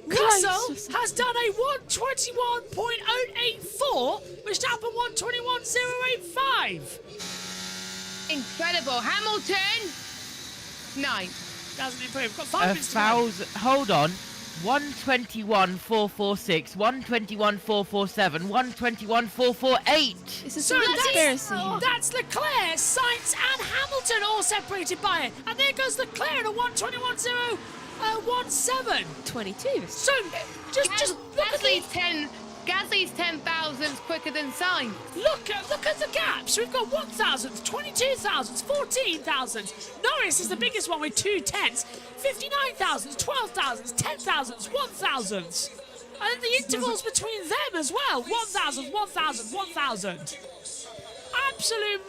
Russell has done a 1:21.084, Verstappen 1:21.085. Incredible. Hamilton, 9th. Doesn't improve. Got 5 minutes to go. Hold on. 121.446, 121.447, 121.448. This is So a conspiracy. that's Leclerc, Sainz and Hamilton all separated by it. And there goes Leclerc at a 1:21.017. 22. So just look at Gasly's 10 thousandths quicker than Sainz. Look at the gaps. We've got 1,000, 22,000, 14,000. Norris is the biggest one with 2/10, 59,000, 12,000, 10,000, 1,000. And then the intervals between them as well. 1,000, 1,000, 1,000. Absolute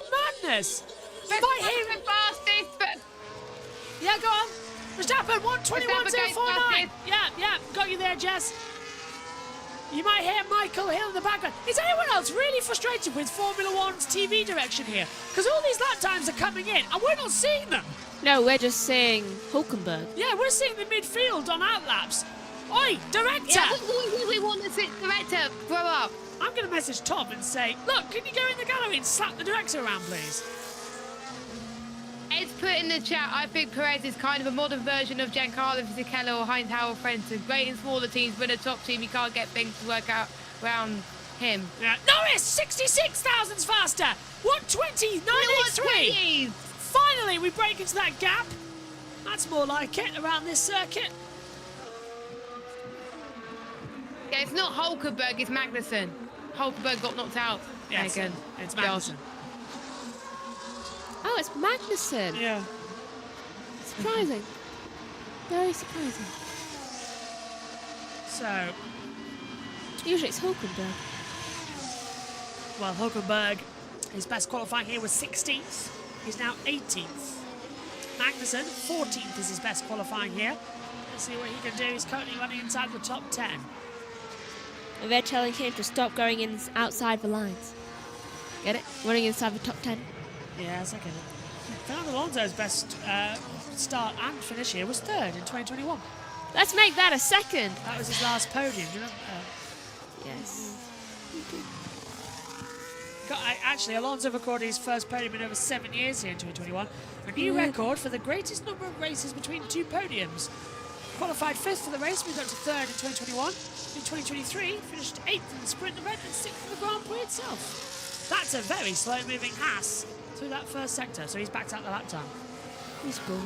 madness. Might hear him. Fastest, but Yeah, go on. Verstappen, 1:21.049. Yeah, got you there, Jess. You might hear Michael Hill in the background. Is anyone else really frustrated with Formula One's TV direction here? Because all these lap times are coming in and we're not seeing them. No, we're just saying Hulkenberg. Yeah, we're seeing the midfield on outlaps. Oi, director! yeah, we want to sit director. Grow up. I'm going to message Tom and say, look, can you go in the gallery and slap the director around, please? Ed's put in the chat, I think Perez is kind of a modern version of Giancarlo Fisichella or Heinz Howell Frenton. Great in smaller teams, but a top team, you can't get things to work out around him. Yeah. Norris, 66 thousandths faster. 1:20.983. Finally, we break into that gap. That's more like it around this circuit. Yeah, it's not Hulkenberg, it's Magnussen. Hulkenberg got knocked out. Yes, Again. it's Magnussen. Oh, it's Magnussen. Yeah. Surprising. Very surprising. So, usually it's Hulkenberg. well, Hulkenberg, his best qualifying here was 16th. He's now 18th. Magnussen, 14th is his best qualifying here. Let's see what he can do. He's currently running inside the top 10. And they're telling him to stop going in outside the lines. Get it? Running inside the top 10. Yes, I get it. Fernando Alonso's best start and finish here was 3rd in 2021. Let's make that a 2nd. That was his last podium, you know? Yes. Actually, Alonso recorded his first podium in over 7 years here in 2021. A new record for the greatest number of races between 2 podiums. Qualified 5th for the race, moved up to 3rd in 2021. In 2023, finished 8th in the sprint event and 6th in the Grand Prix itself. That's a very slow-moving Haas through that first sector, so he's backed out the lap time. He's bored.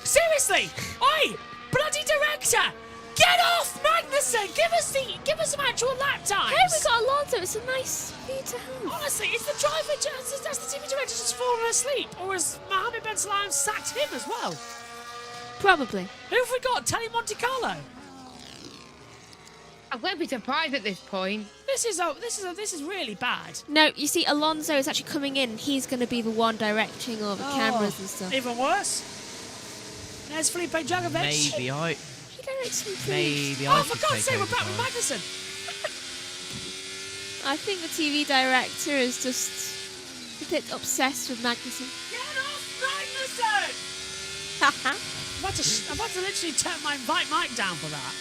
Seriously! Oi! Bloody director! Get off, Magnussen! Give us some actual lap times! Hey, we got Alonso. It's a nice speed to have. Honestly, it's the driver, that's the TV director just fallen asleep. Or has Mohammed Ben Sulayem sacked him as well? Probably. Who have we got? Tony Monte Carlo? I won't be surprised at this point. This is really bad. No, you see, Alonso is actually coming in. He's going to be the one directing all the cameras and stuff. Even worse. There's Felipe Drugovich. He directs some Maybe Oh, for God's sake, we're back with Magnussen. I think the TV director is just a bit obsessed with Magnussen. Get off Magnussen! I've had to literally turn my mic down for that.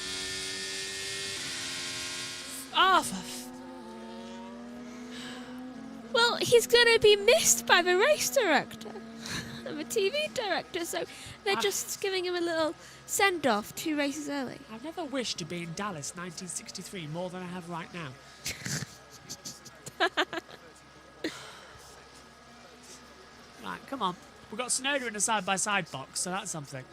Oh, well, he's going to be missed by the race director and the TV director, so they're just giving him a little send-off 2 races early. I've never wished to be in Dallas 1963 more than I have right now. Right, come on. We've got Tsunoda in a side-by-side box, so that's something.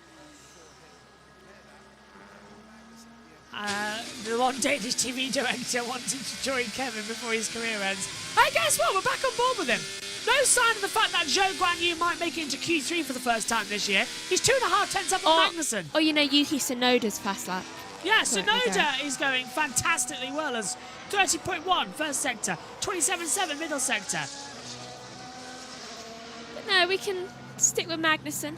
The one Danish TV director wanting to join Kevin before his career ends. Hey, guess what? We're back on board with him. No sign of the fact that Zhou Guanyu might make it into Q3 for the first time this year. He's 2.5 tenths up on Magnussen. Oh, you know, Yuki Tsunoda's fast lap. Yeah, Tsunoda is going fantastically well as 30.1 first sector, 27.7 middle sector. But no, we can stick with Magnussen.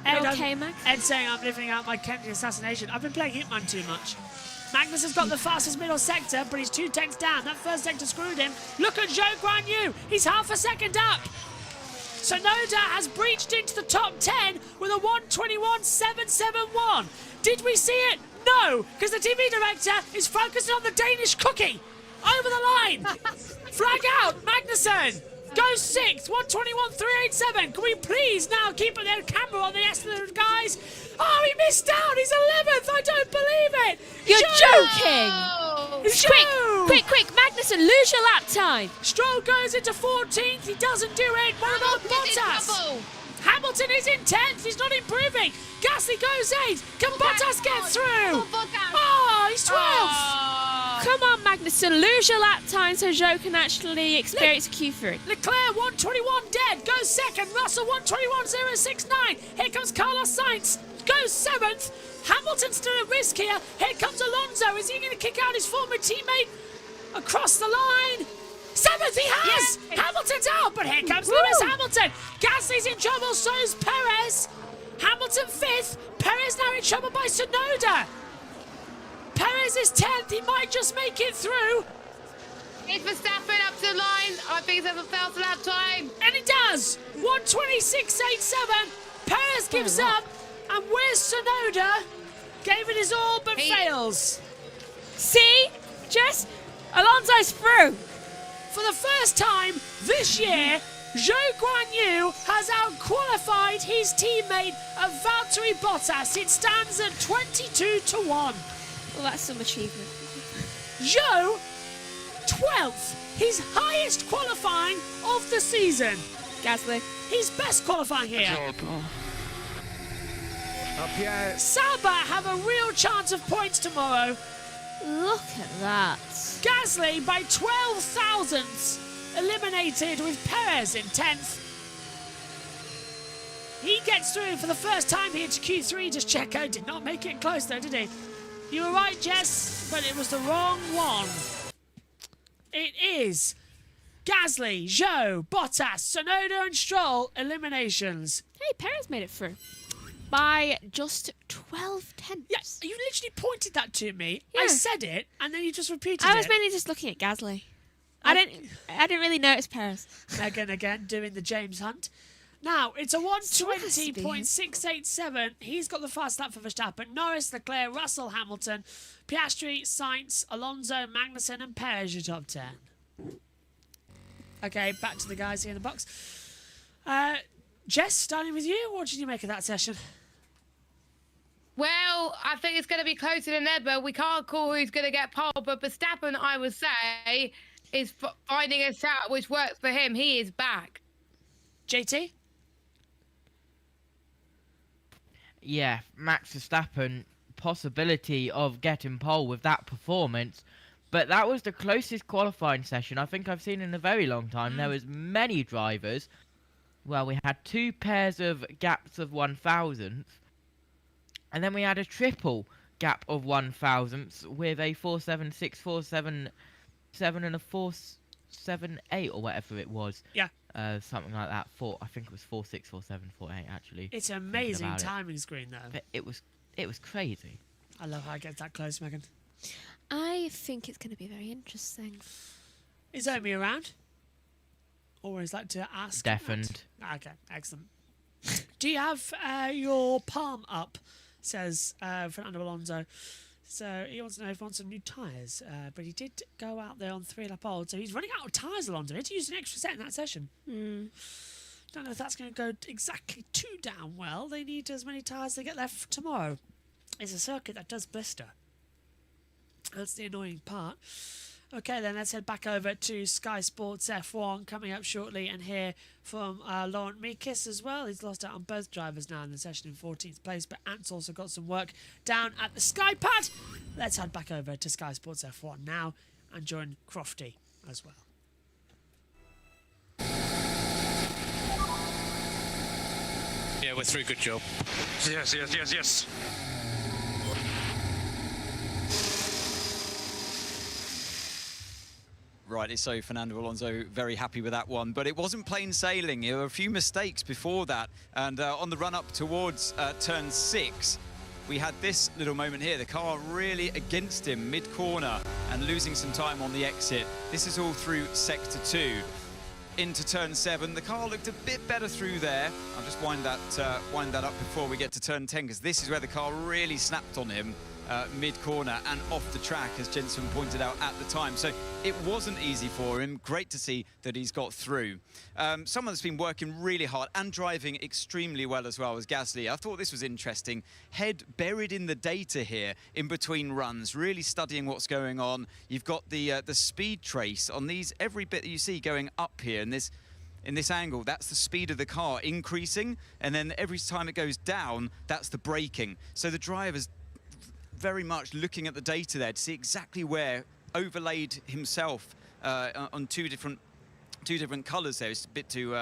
Ed saying I'm living out my Kennedy assassination. I've been playing Hitman too much. Magnussen's got the fastest middle sector, but he's 2 tenths down. That first sector screwed him. Look at Zhou Guanyu. He's half a second up. Tsunoda has breached into the top 10 with a 1:21.771. Did we see it? No, because the TV director is focusing on the Danish cookie. Over the line. Flag out, Magnussen. Goes 6th, 1:21.387. Can we please now keep their camera on the rest of the guys? Oh, he missed out. He's 11th. I don't believe it. You're joking. Quick, Magnussen, lose your lap time. Stroll goes into 14th. He doesn't do it. What about Bottas? Hamilton is in 10th. He's not improving. Gasly goes 8th. Can Bottas get through? Oh, he's 12th. Come on, Magnussen, lose your lap time so Zhou can actually experience Q3. Leclerc 1:21 dead, goes 2nd. Russell 1:21.069. Here comes Carlos Sainz, goes 7th. Hamilton's still at risk here. Here comes Alonso. Is he going to kick out his former teammate across the line? 7th, he has! Yes. Hamilton's out, but here comes Lewis Hamilton. Gasly's in trouble, so's Perez. Hamilton 5th. Perez now in trouble by Tsunoda. Perez is 10th. He might just make it through. It's Verstappen up to the line. I think it's a fast lap time. And he does. 1:26.87. Perez gives up. And where's Tsunoda? Gave it his all, but fails. See? Jess, Alonso's through. For the first time this year, Zhou Guanyu has out-qualified his teammate of Valtteri Bottas. It stands at 22-1. Well, that's some achievement. Zhou, 12th, his highest qualifying of the season. Gasly. His best qualifying here. Pierre. Sauber have a real chance of points tomorrow. Look at that. Gasly by 12 thousandths eliminated with Perez in 10th. He gets through for the first time here to Q3. Just Checo did not make it close though, did he? You were right, Jess, but it was the wrong one. It is Gasly, Zhou, Bottas, Tsunoda and Stroll eliminations. Hey, Perez made it through by just 12 tenths. Yes, you literally pointed that to me. Yeah. I said it, and then you just repeated it. I was mainly just looking at Gasly. I didn't really notice Perez. Megan again doing the James Hunt. Now, it's a 1:20.687. He's got the fast lap for Verstappen. Norris, Leclerc, Russell, Hamilton, Piastri, Sainz, Alonso, Magnussen and Perez your top 10. Okay, back to the guys here in the box. Jess, starting with you. What did you make of that session? Well, I think it's going to be closer than ever. We can't call who's going to get pole, but Verstappen, I would say, is finding a setup which works for him. He is back. JT? Yeah, Max Verstappen, possibility of getting pole with that performance, but that was the closest qualifying session I think I've seen in a very long time. There was many drivers. Well, we had 2 pairs of gaps of 1,000th, and then we had a triple gap of 1,000th with a 4.76, 4.77 and a 4.78 or whatever it was. Yeah. Something like that. I think it was 4.6, 4.7, 4.8 actually. It's an amazing timing screen though. But it was crazy. I love how it gets that close, Megan. I think it's going to be very interesting. Is Omi around? Always like to ask. Deafened. Okay, excellent. Do you have your palm up? Says Fernando Alonso. So he wants to know if he wants some new tyres. But he did go out there on 3-lap old. So he's running out of tyres, Alonso. He had to use an extra set in that session. Don't know if that's going to go exactly too damn well. They need as many tyres as they get left for tomorrow. It's a circuit that does blister. That's the annoying part. Okay, then let's head back over to Sky Sports F1 coming up shortly and hear from Laurent Mekies as well. He's lost out on both drivers now in the session in 14th place, but Ant's also got some work down at the Sky Pad. Let's head back over to Sky Sports F1 now and join Crofty as well. Yeah, we're through. Good job. Yes. Rightly so, Fernando Alonso very happy with that one, but it wasn't plain sailing. There were a few mistakes before that, and on the run-up towards turn 6, we had this little moment here. The car really against him mid-corner and losing some time on the exit. This is all through sector 2. Into turn 7, the car looked a bit better through there. I'll just wind that up before we get to turn 10, because this is where the car really snapped on him. Mid-corner and off the track, as Jensen pointed out at the time. So it wasn't easy for him. Great to see that he's got through. Someone that's been working really hard and driving extremely well as well as Gasly. I thought this was interesting. Head buried in the data here in between runs, really studying what's going on. You've got the speed trace on these, every bit that you see going up here in this angle, that's the speed of the car increasing, and then every time it goes down, that's the braking. So the driver's very much looking at the data there to see exactly where, overlaid himself on two different colours there. It's a bit too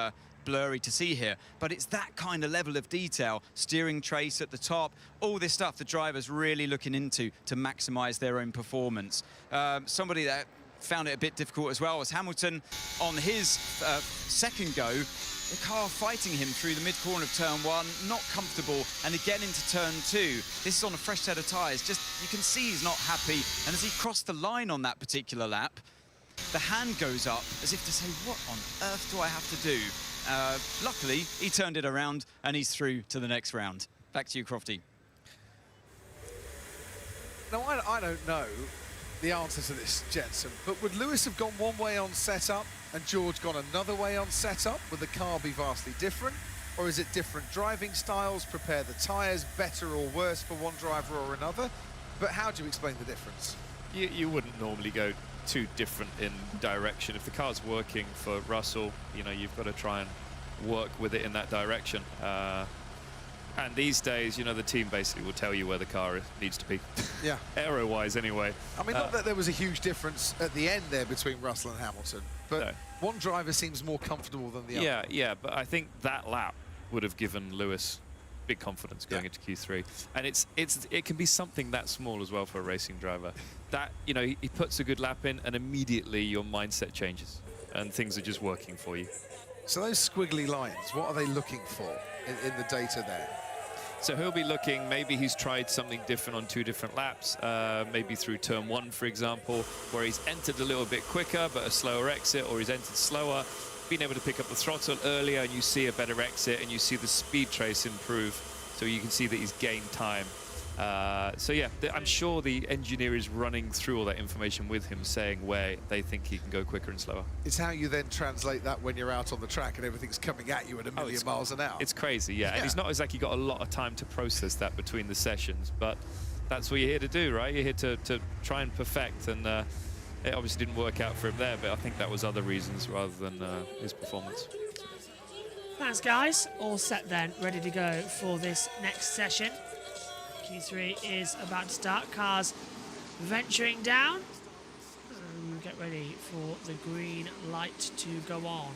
blurry to see here, but it's that kind of level of detail. Steering trace at the top, all this stuff the driver's really looking into to maximise their own performance. Somebody that found it a bit difficult as well was Hamilton on his second go. The car fighting him through the mid-corner of turn 1, not comfortable, and again into turn 2. This is on a fresh set of tyres. Just, you can see he's not happy, and as he crossed the line on that particular lap, the hand goes up as if to say, what on earth do I have to do? Luckily, he turned it around, and he's through to the next round. Back to you, Crofty. Now, I don't know the answer to this, Jensen, but would Lewis have gone one way on setup and George gone another way on setup? Would the car be vastly different? Or is it different driving styles, prepare the tyres better or worse for one driver or another? But how do you explain the difference? You wouldn't normally go too different in direction. If the car's working for Russell, you know, you've got to try and work with it in that direction. And these days, you know, the team basically will tell you where the car needs to be. Yeah. Aero-wise anyway. I mean, not that there was a huge difference at the end there between Russell and Hamilton, but one driver seems more comfortable than the other. Yeah, but I think that lap would have given Lewis big confidence going into Q3, and it can be something that small as well for a racing driver. That, you know, he puts a good lap in, and immediately your mindset changes, and things are just working for you. So those squiggly lines, what are they looking for in the data there? So he'll be looking, maybe he's tried something different on 2 different laps, maybe through turn 1, for example, where he's entered a little bit quicker, but a slower exit, or he's entered slower, been able to pick up the throttle earlier, and you see a better exit, and you see the speed trace improve, so you can see that he's gained time. So yeah, I'm sure the engineer is running through all that information with him, saying where they think he can go quicker and slower. It's how you then translate that when you're out on the track and everything's coming at you at a million miles an hour. It's crazy, yeah. And he's not exactly got a lot of time to process that between the sessions, but that's what you're here to do, right? You're here to try and perfect, and it obviously didn't work out for him there, but I think that was other reasons rather than his performance. Thanks, guys. All set then, ready to go for this next session. Q3 is about to start. Cars venturing down. Get ready for the green light to go on.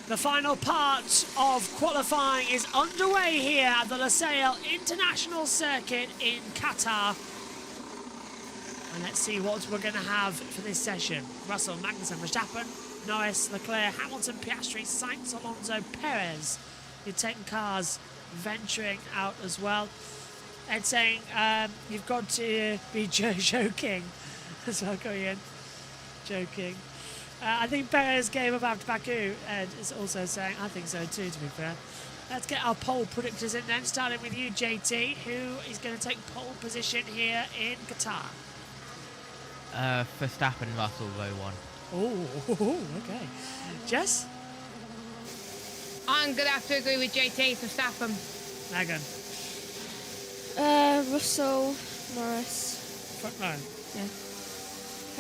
The final part of qualifying is underway here at the Losail International Circuit in Qatar. And let's see what we're going to have for this session. Russell, Magnussen, Verstappen, Norris, Leclerc, Hamilton, Piastri, Sainz, Alonso, Perez. You're taking cars venturing out as well. Ed saying you've got to be joking as well, going in. Joking. I think Perez gave up after Baku. Ed is also saying, I think so too, to be fair. Let's get our pole predictors in then, starting with you, JT, who is going to take pole position here in Qatar. Verstappen, Russell, row 1. Oh, okay. Jess? I'm going to have to agree with JT for Statham. Megan? Russell, Norris. Front row? Yeah.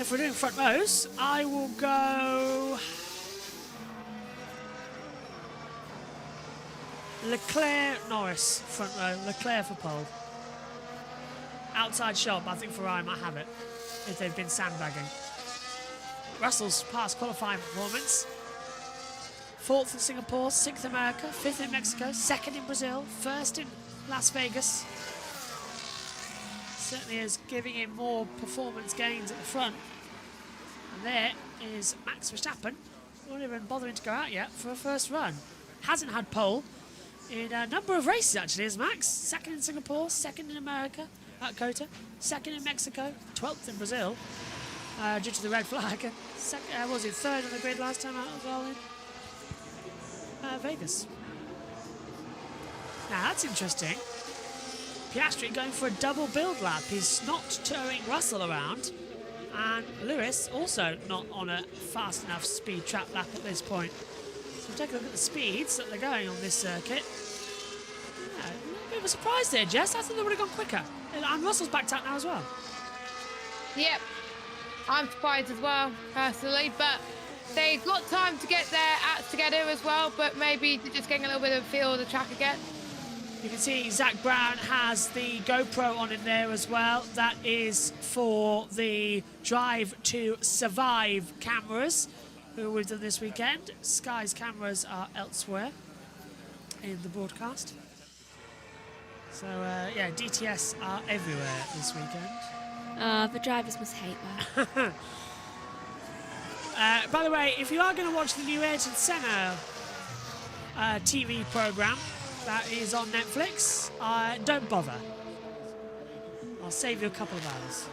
If we're doing front rows, I will go Leclerc, Norris, front row. Leclerc for pole. Outside shot, but I think Ferrari might have it if they've been sandbagging. Russell's past qualifying performance. 4th in Singapore, 6th America, 5th in Mexico, 2nd in Brazil, 1st in Las Vegas. Certainly is giving him more performance gains at the front. And there is Max Verstappen, not even bothering to go out yet for a first run. Hasn't had pole in a number of races actually, is Max. 2nd in Singapore, 2nd in America at Qatar, 2nd in Mexico, 12th in Brazil due to the red flag. Was it 3rd on the grid last time out as well in Vegas. Now that's interesting. Piastri going for a double build lap. He's not towing Russell around, and Lewis also not on a fast enough speed trap lap at this point. So we'll take a look at the speeds that they're going on this circuit. Yeah, a little bit of a surprise there, Jess. I thought they would have gone quicker. And Russell's backed out now as well. Yep, I'm surprised as well, personally, but they've got time to get their acts together as well, but maybe they're just getting a little bit of a feel of the track again. You can see Zach Brown has the GoPro on in there as well. That is for the Drive to Survive cameras, who we've done this weekend. Sky's cameras are elsewhere in the broadcast. So, yeah, DTS are everywhere this weekend. The drivers must hate that. By the way, if you are going to watch the new Ayrton Senna TV programme that is on Netflix, don't bother. I'll save you a couple of hours.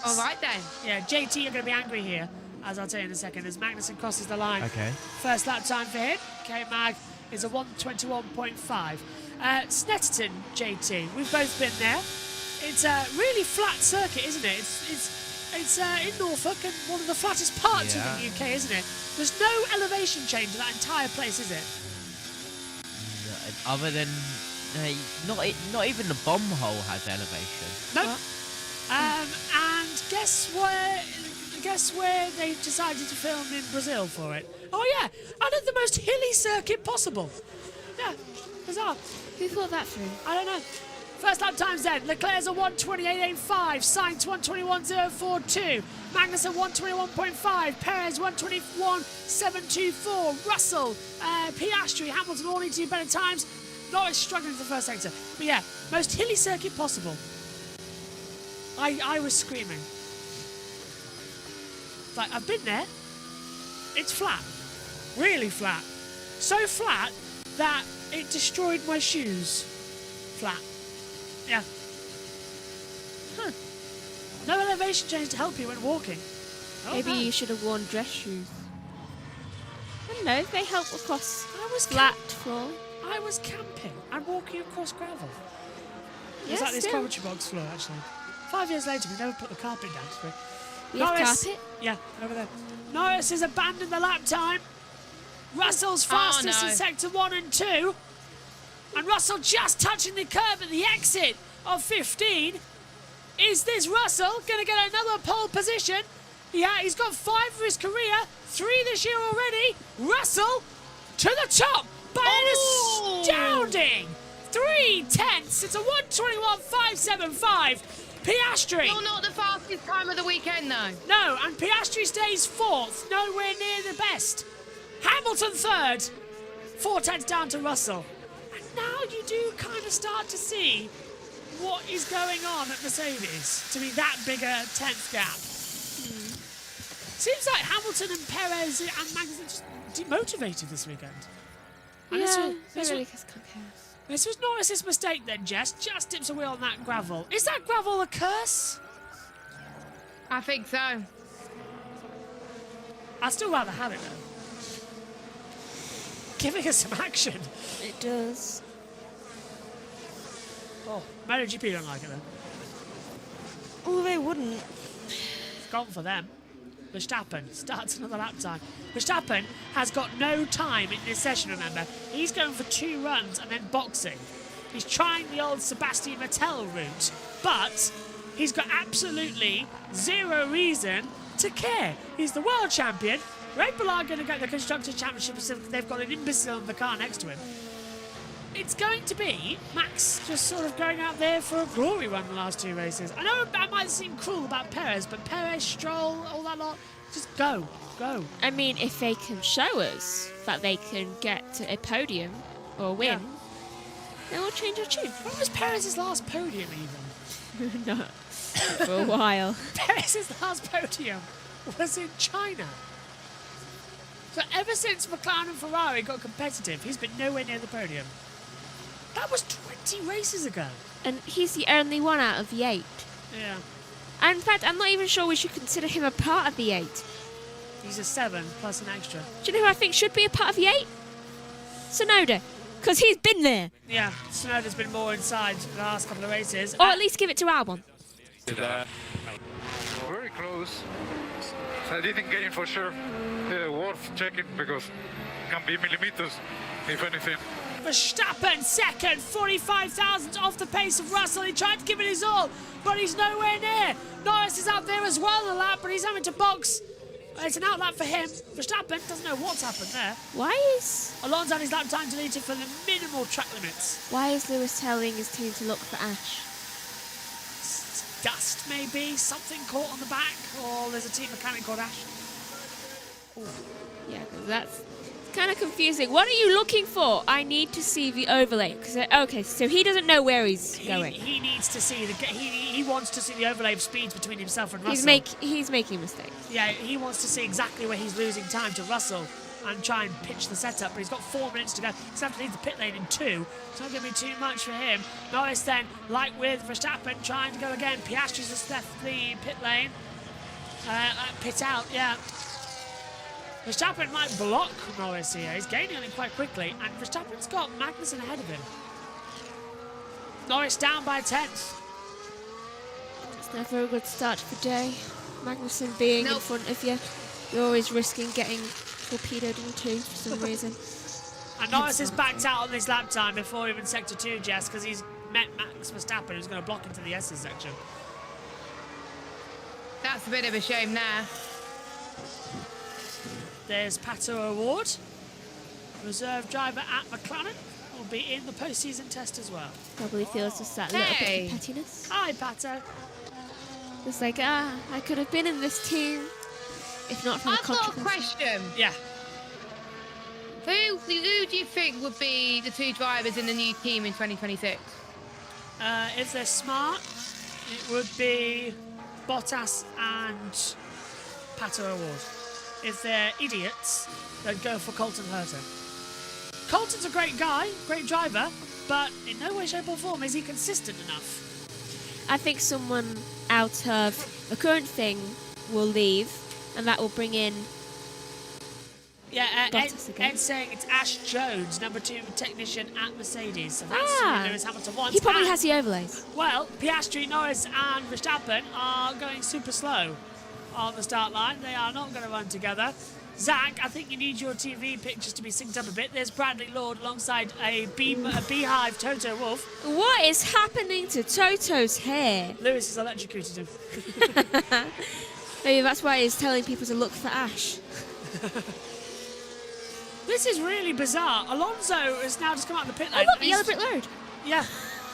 All right then. Yeah, JT, you're going to be angry here, as I'll tell you in a second, as Magnussen crosses the line. Okay. First lap time for him. K-Mag is a 1:21.5. Snetterton, JT, we've both been there. It's a really flat circuit, isn't it? It's in Norfolk and one of the flattest parts of the UK, isn't it? There's no elevation change in that entire place, is it? Other than not even the bomb hole has elevation. No. And guess where they decided to film in Brazil for it? Oh yeah, and at the most hilly circuit possible. Yeah, bizarre. Who thought that through? I don't know. First lap times then. Leclerc's a 1:28.85. Sainz 1:21.042. Magnussen 1:21.5. Perez 1:21.724. Russell, Piastri, Hamilton all need to do better times. Norris struggling in the first sector. But yeah, most hilly circuit possible. I was screaming. Like, I've been there. It's flat. Really flat. So flat that it destroyed my shoes. Flat. Yeah. Huh. No elevation change to help you when walking. Oh, Maybe no. you should have worn dress shoes. I don't know, they help across I was flat floor. I was camping and walking across gravel. It was Yes, like this yeah. Coventry box floor, actually. 5 years later, we never put the carpet down. So We have Norris, carpet? yeah, over there. Norris has abandoned the lap time. Russell's fastest in sector 1 and 2. And Russell just touching the curb at the exit of 15. Is this Russell going to get another pole position? Yeah, he's got 5 for his career, 3 this year already. Russell to the top by an astounding 3 tenths. It's a 1:21.575. Piastri. Still not the fastest time of the weekend, though. No, and Piastri stays 4th, nowhere near the best. Hamilton 3rd, 4 tenths down to Russell. And now you do kind of start to see what is going on at Mercedes to be that big a 10th gap. Seems like Hamilton and Perez and Magnussen just demotivated this weekend. And this was Norris's mistake then, Jess. Just dips a wheel on that gravel. Is that gravel a curse? I think so. I'd still rather have it though. Giving us some action. It does. Oh, MotoGP don't like it though. Oh, they wouldn't. It's gone for them. Verstappen starts another lap time. Verstappen has got no time in this session, remember. He's going for 2 runs and then boxing. He's trying the old Sebastian Vettel route, but he's got absolutely 0 reason to care. He's the world champion. Red Bull are going to get the Constructors' Championship if they've got an imbecile in the car next to him. It's going to be Max just sort of going out there for a glory run the last 2 races. I know that might seem cruel about Perez, but Perez, Stroll, all that lot, just go. I mean, if they can show us that they can get to a podium or win, then we'll change our tune. When was Perez's last podium even? No, for a while. Perez's last podium was in China. So ever since McLaren and Ferrari got competitive, he's been nowhere near the podium. That was 20 races ago. And he's the only one out of the 8. Yeah. And in fact, I'm not even sure we should consider him a part of the 8. He's a 7 plus an extra. Do you know who I think should be a part of the 8? Tsunoda. Because he's been there. Yeah, Tsunoda's been more inside the last couple of races. Or at least give it to Albon. Very close. I didn't get in for sure. Worth checking because it can be millimeters, if anything. Verstappen second, 45 thousandths off the pace of Russell. He tried to give it his all, but he's nowhere near. Norris is out there as well in the lap, but he's having to box. It's an outlap for him. Verstappen doesn't know what's happened there. Why is Alonso had his lap time deleted for the minimal track limits. Why is Lewis telling his team to look for ash? Dust, maybe? Something caught on the back? Or there's a team mechanic called Ash? Ooh. Yeah, because that's kind of confusing. What are you looking for? I need to see the overlay. Okay, so he doesn't know where he's going. He needs to see he wants to see the overlay of speeds between himself and Russell. He's making mistakes. Yeah, he wants to see exactly where he's losing time to Russell and try and pitch the setup, but he's got 4 minutes to go. He's going to leave the pit lane in 2. It's not going to be too much for him. Norris then, like with Verstappen, trying to go again. Piastri's just left the pit lane. Pit out, yeah. Verstappen might block Norris here. He's gaining on him quite quickly, and Verstappen's got Magnussen ahead of him. Norris down by 10th. It's never a good start to the day. Magnussen being in front of you, you're always risking getting torpedoed into for some reason. And Norris has backed out on this lap time before even sector 2, Jess, because he's met Max Verstappen, who's going to block into the S's section. That's a bit of a shame there. There's Pato Award, reserve driver at McLaren. will be in the postseason test as well. Probably feels just that little bit of pettiness. Hi, Pato. It's like, I could have been in this team if not for the controversy. I've got a question. Yeah. Who do you think would be the 2 drivers in the new team in 2026? If they're smart, it would be Bottas and Pato O'Ward. If they're idiots, they'd go for Colton Herta. Colton's a great guy, great driver, but in no way, shape or form is he consistent enough. I think someone out of the current thing will leave, and that will bring in Ed's saying it's Ash Jones, number 2 technician at Mercedes. So that's what Lewis Hamilton wants. He probably has the overlays. Well, Piastri, Norris and Verstappen are going super slow on the start line. They are not going to run together. Zach, I think you need your TV pictures to be synced up a bit. There's Bradley Lord alongside a beehive Toto Wolff. What is happening to Toto's hair? Lewis has electrocuted him. Maybe that's why he's telling people to look for Ash. This is really bizarre. Alonso has now just come out of the pit lane. Oh, look, the yellow brick road. Yeah.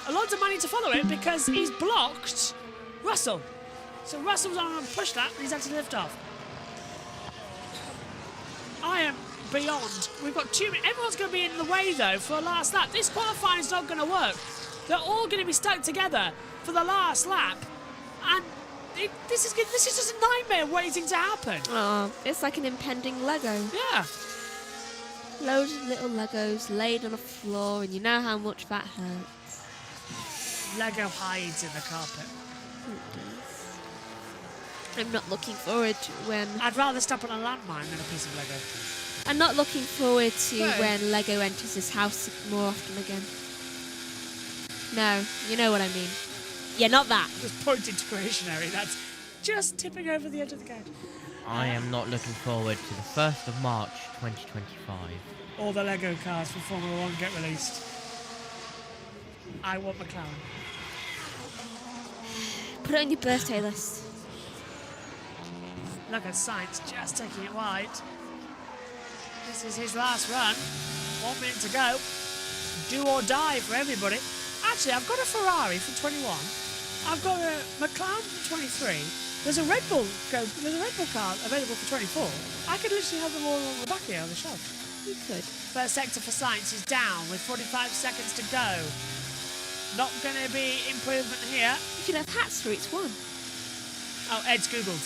Alonso might need to follow it because he's blocked Russell. So Russell's on a push lap and he's had to lift off. I am beyond. We've got 2 minutes. Everyone's going to be in the way, though, for a last lap. This qualifying is not going to work. They're all going to be stuck together for the last lap. And this is just a nightmare waiting to happen. Oh, it's like an impending Lego. Yeah. Loads of little Legos laid on the floor, and you know how much that hurts. Lego hides in the carpet. I'm not looking forward to when... I'd rather stop on a landmine than a piece of Lego. I'm not looking forward to when Lego enters this house more often again. No, you know what I mean. Yeah, not that. Just pointed to Creationary. That's just tipping over the edge of the couch. I am not looking forward to the 1st of March 2025. All the Lego cars for Formula 1 get released. I want McLaren. Put it on your birthday list. Look at Sainz just taking it wide. This is his last run. 1 minute to go. Do or die for everybody. Actually, I've got a Ferrari for 21. I've got a McLaren for 23. There's a Red Bull car available for 24. I could literally have them all on the back here on the shelf. You could. First sector for Sainz is down with 45 seconds to go. Not going to be improvement here. You could have hats for each one. Oh, Ed's Googled.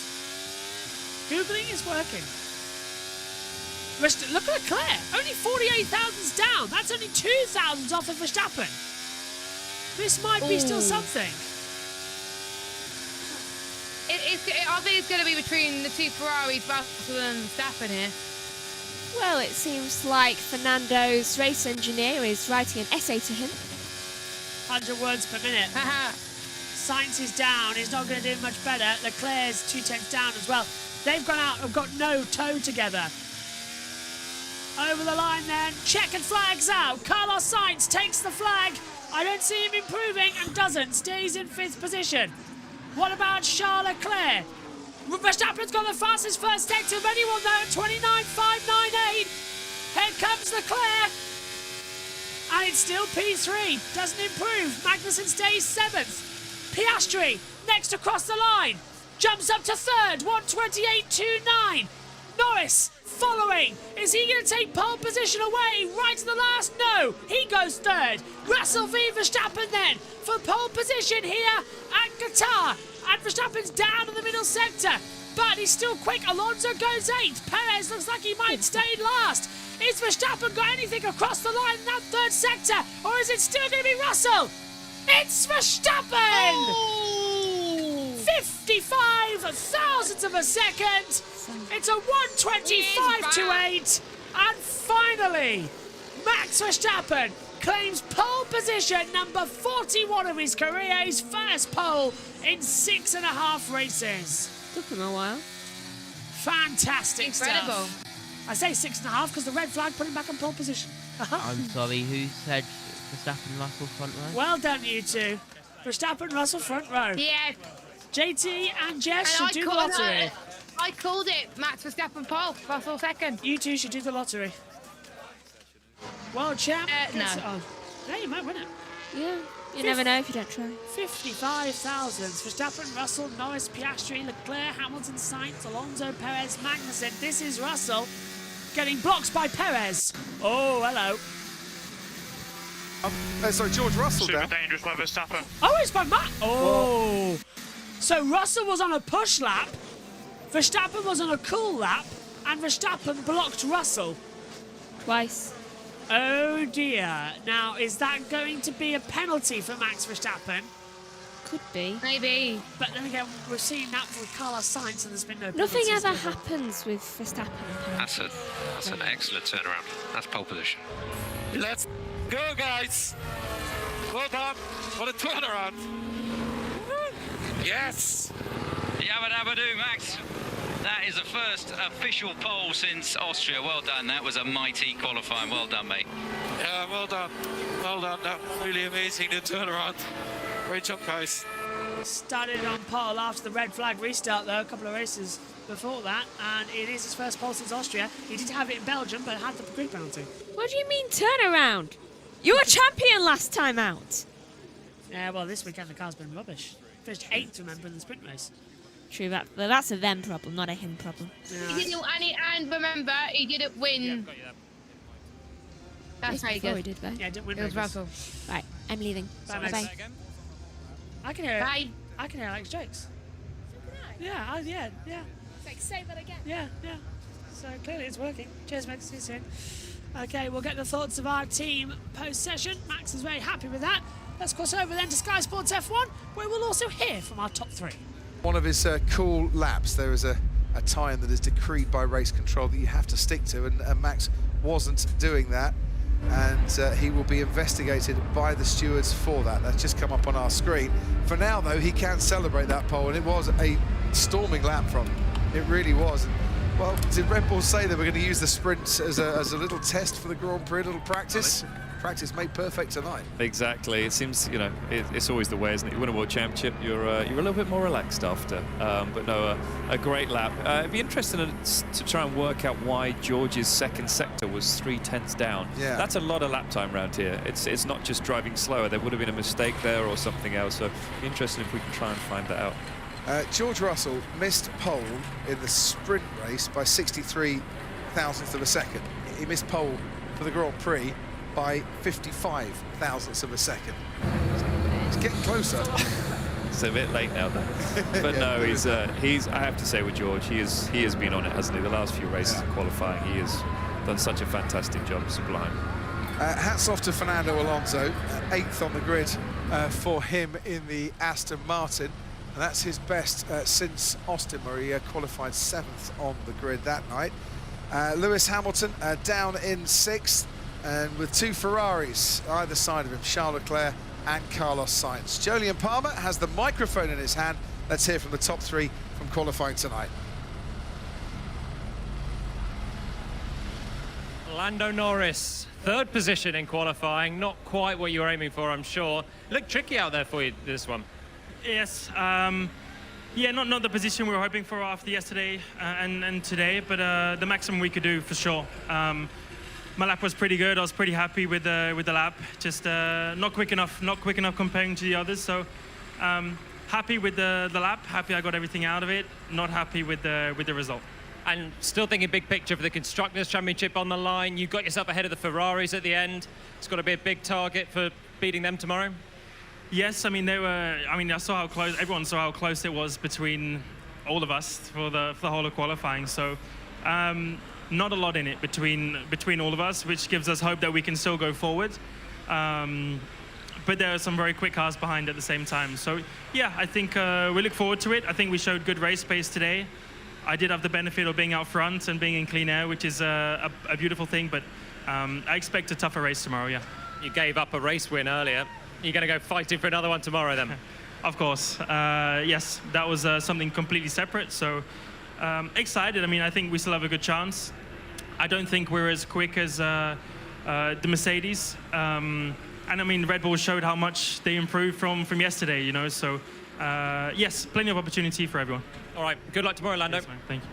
Googling is working. Look at Leclerc. Only 48,000's down. That's only 2,000 off of Verstappen. This might be still something. I think it's going to be between the 2 Ferraris, Russell and Verstappen here. Well, it seems like Fernando's race engineer is writing an essay to him. 100 words per minute. Sainz is down. He's not going to do much better. Leclerc's 2/10 down as well. They've gone out and got no toe together. Over the line then. Checkered flags out. Carlos Sainz takes the flag. I don't see him improving and doesn't. Stays in 5th position. What about Charles Leclerc? Verstappen's got the fastest first sector of anyone though at 29.598. Here comes Leclerc. And it's still P3. Doesn't improve. Magnussen stays 7th. Piastri next across the line. Jumps up to 3rd. 128.29. Norris following. Is he going to take pole position away right to the last? No. He goes 3rd. Russell v Verstappen then for pole position here at Qatar. And Verstappen's down in the middle sector. But he's still quick. Alonso goes 8th. Perez looks like he might stay last. Is Verstappen got anything across the line in that 3rd sector? Or is it still going to be Russell? It's Verstappen! Oh. 55 thousandths of a second. It's a 125.28. And finally, Max Verstappen claims pole position number 41 of his career. His first pole in 6.5 races. Took him a while. Fantastic Incredible. stuff. I say 6.5 because the red flag put him back on pole position. I'm sorry, who said Verstappen, Russell front row? Well done, you two. Verstappen, Russell front row. Yeah. JT and Jess should do the lottery. I called it. Max Verstappen pole, Russell 2nd. You two should do the lottery. World champ? No. Oh, yeah, you might win it. Yeah, you never know if you don't try. 55,000. Verstappen, Russell, Norris, Piastri, Leclerc, Hamilton, Sainz, Alonso, Perez, Magnussen. This is Russell getting blocked by Perez. Oh, hello. Sorry, George Russell Super down. dangerous by Verstappen. Oh, it's by Matt. Oh. So Russell was on a push lap, Verstappen was on a cool lap, and Verstappen blocked Russell. Twice. Oh dear. Now, is that going to be a penalty for Max Verstappen? Could be. Maybe. But then again, we've seen that with Carlos Sainz, and there's been no Nothing penalties ever before. happens with Verstappen. That's an excellent turnaround. That's pole position. Let's go, guys. Well done. What a turnaround. Yes. Yabba dabba do, Max. That is the first official pole since Austria. Well done. That was a mighty qualifying. Well done, mate. Yeah, well done. Well done. That was really amazing, the turnaround. Great job, guys. Started on pole after the red flag restart, though, a couple of races before that, and it is his first pole since Austria. He did have it in Belgium, but had the grid penalty. What do you mean turnaround? You were champion last time out. Yeah, well, this weekend the car's been rubbish. Finished 8th, remember, in the sprint race. True, that's a them problem, not a him problem. Yeah. He didn't, and remember, he didn't win. That's how he before he goes. did, though. Yeah, didn't win It was Vegas. Russell. Right, I'm leaving. Bye, Bye-bye. Max. I can hear Bye. I can hear Alex jokes. Yeah, yeah. Like, say that again. Yeah. So clearly it's working. Cheers, Max. See you soon. Okay, we'll get the thoughts of our team post-session. Max is very happy with that. Let's cross over then to Sky Sports F1, where we'll also hear from our top 3. One of his cool laps, there is a time that is decreed by race control that you have to stick to, and Max wasn't doing that, and he will be investigated by the stewards for that. That's just come up on our screen. For now, though, he can celebrate that pole, and it was a storming lap from him. It really was. And, well, did Red Bull say they were going to use the sprint as a little test for the Grand Prix, a little practice? Practice made perfect tonight. Exactly. It seems, you know, it's always the way, isn't it? You win a world championship, you're a little bit more relaxed after. But no, a great lap. It'd be interesting to try and work out why George's second sector was 3/10 down. Yeah. That's a lot of lap time around here. It's not just driving slower. There would have been a mistake there or something else. So interesting if we can try and find that out. George Russell missed pole in the sprint race by 63 thousandths of a second. He missed pole for the Grand Prix by 55 thousandths of a second. It's getting closer. It's a bit late now, though. But Yeah, no, he's. I have to say, with George, he has been on it, hasn't he? The last few races of qualifying, he has done such a fantastic job. Sublime. Hats off to Fernando Alonso, 8th on the grid for him in the Aston Martin. And that's his best since Austin, where he qualified 7th on the grid that night. Lewis Hamilton down in 6th, and with 2 Ferraris either side of him, Charles Leclerc and Carlos Sainz. Jolyon Palmer has the microphone in his hand. Let's hear from the top 3 from qualifying tonight. Lando Norris, 3rd position in qualifying. Not quite what you were aiming for, I'm sure. Looked tricky out there for you, this one. Yes, yeah, not the position we were hoping for after yesterday and today, but the maximum we could do for sure. My lap was pretty good. I was pretty happy with the lap. Just not quick enough comparing to the others. So happy with the lap. Happy I got everything out of it. Not happy with the result. And still thinking big picture for the Constructors' Championship on the line. You got yourself ahead of the Ferraris at the end. It's got to be a big target for beating them tomorrow. Yes, I mean they were. I mean I saw how close. Everyone saw how close it was between all of us for the whole of qualifying. So not a lot in it between all of us, which gives us hope that we can still go forward. But there are some very quick cars behind at the same time. So yeah, I think we look forward to it. I think we showed good race pace today. I did have the benefit of being out front and being in clean air, which is a beautiful thing. But I expect a tougher race tomorrow. Yeah. You gave up a race win earlier. You're going to go fighting for another one tomorrow then? Of course. Yes, that was something completely separate. So excited. I mean, I think we still have a good chance. I don't think we're as quick as the Mercedes. And I mean, Red Bull showed how much they improved from yesterday, you know. So yes, plenty of opportunity for everyone. All right. Good luck tomorrow, Lando. Yes, thank you.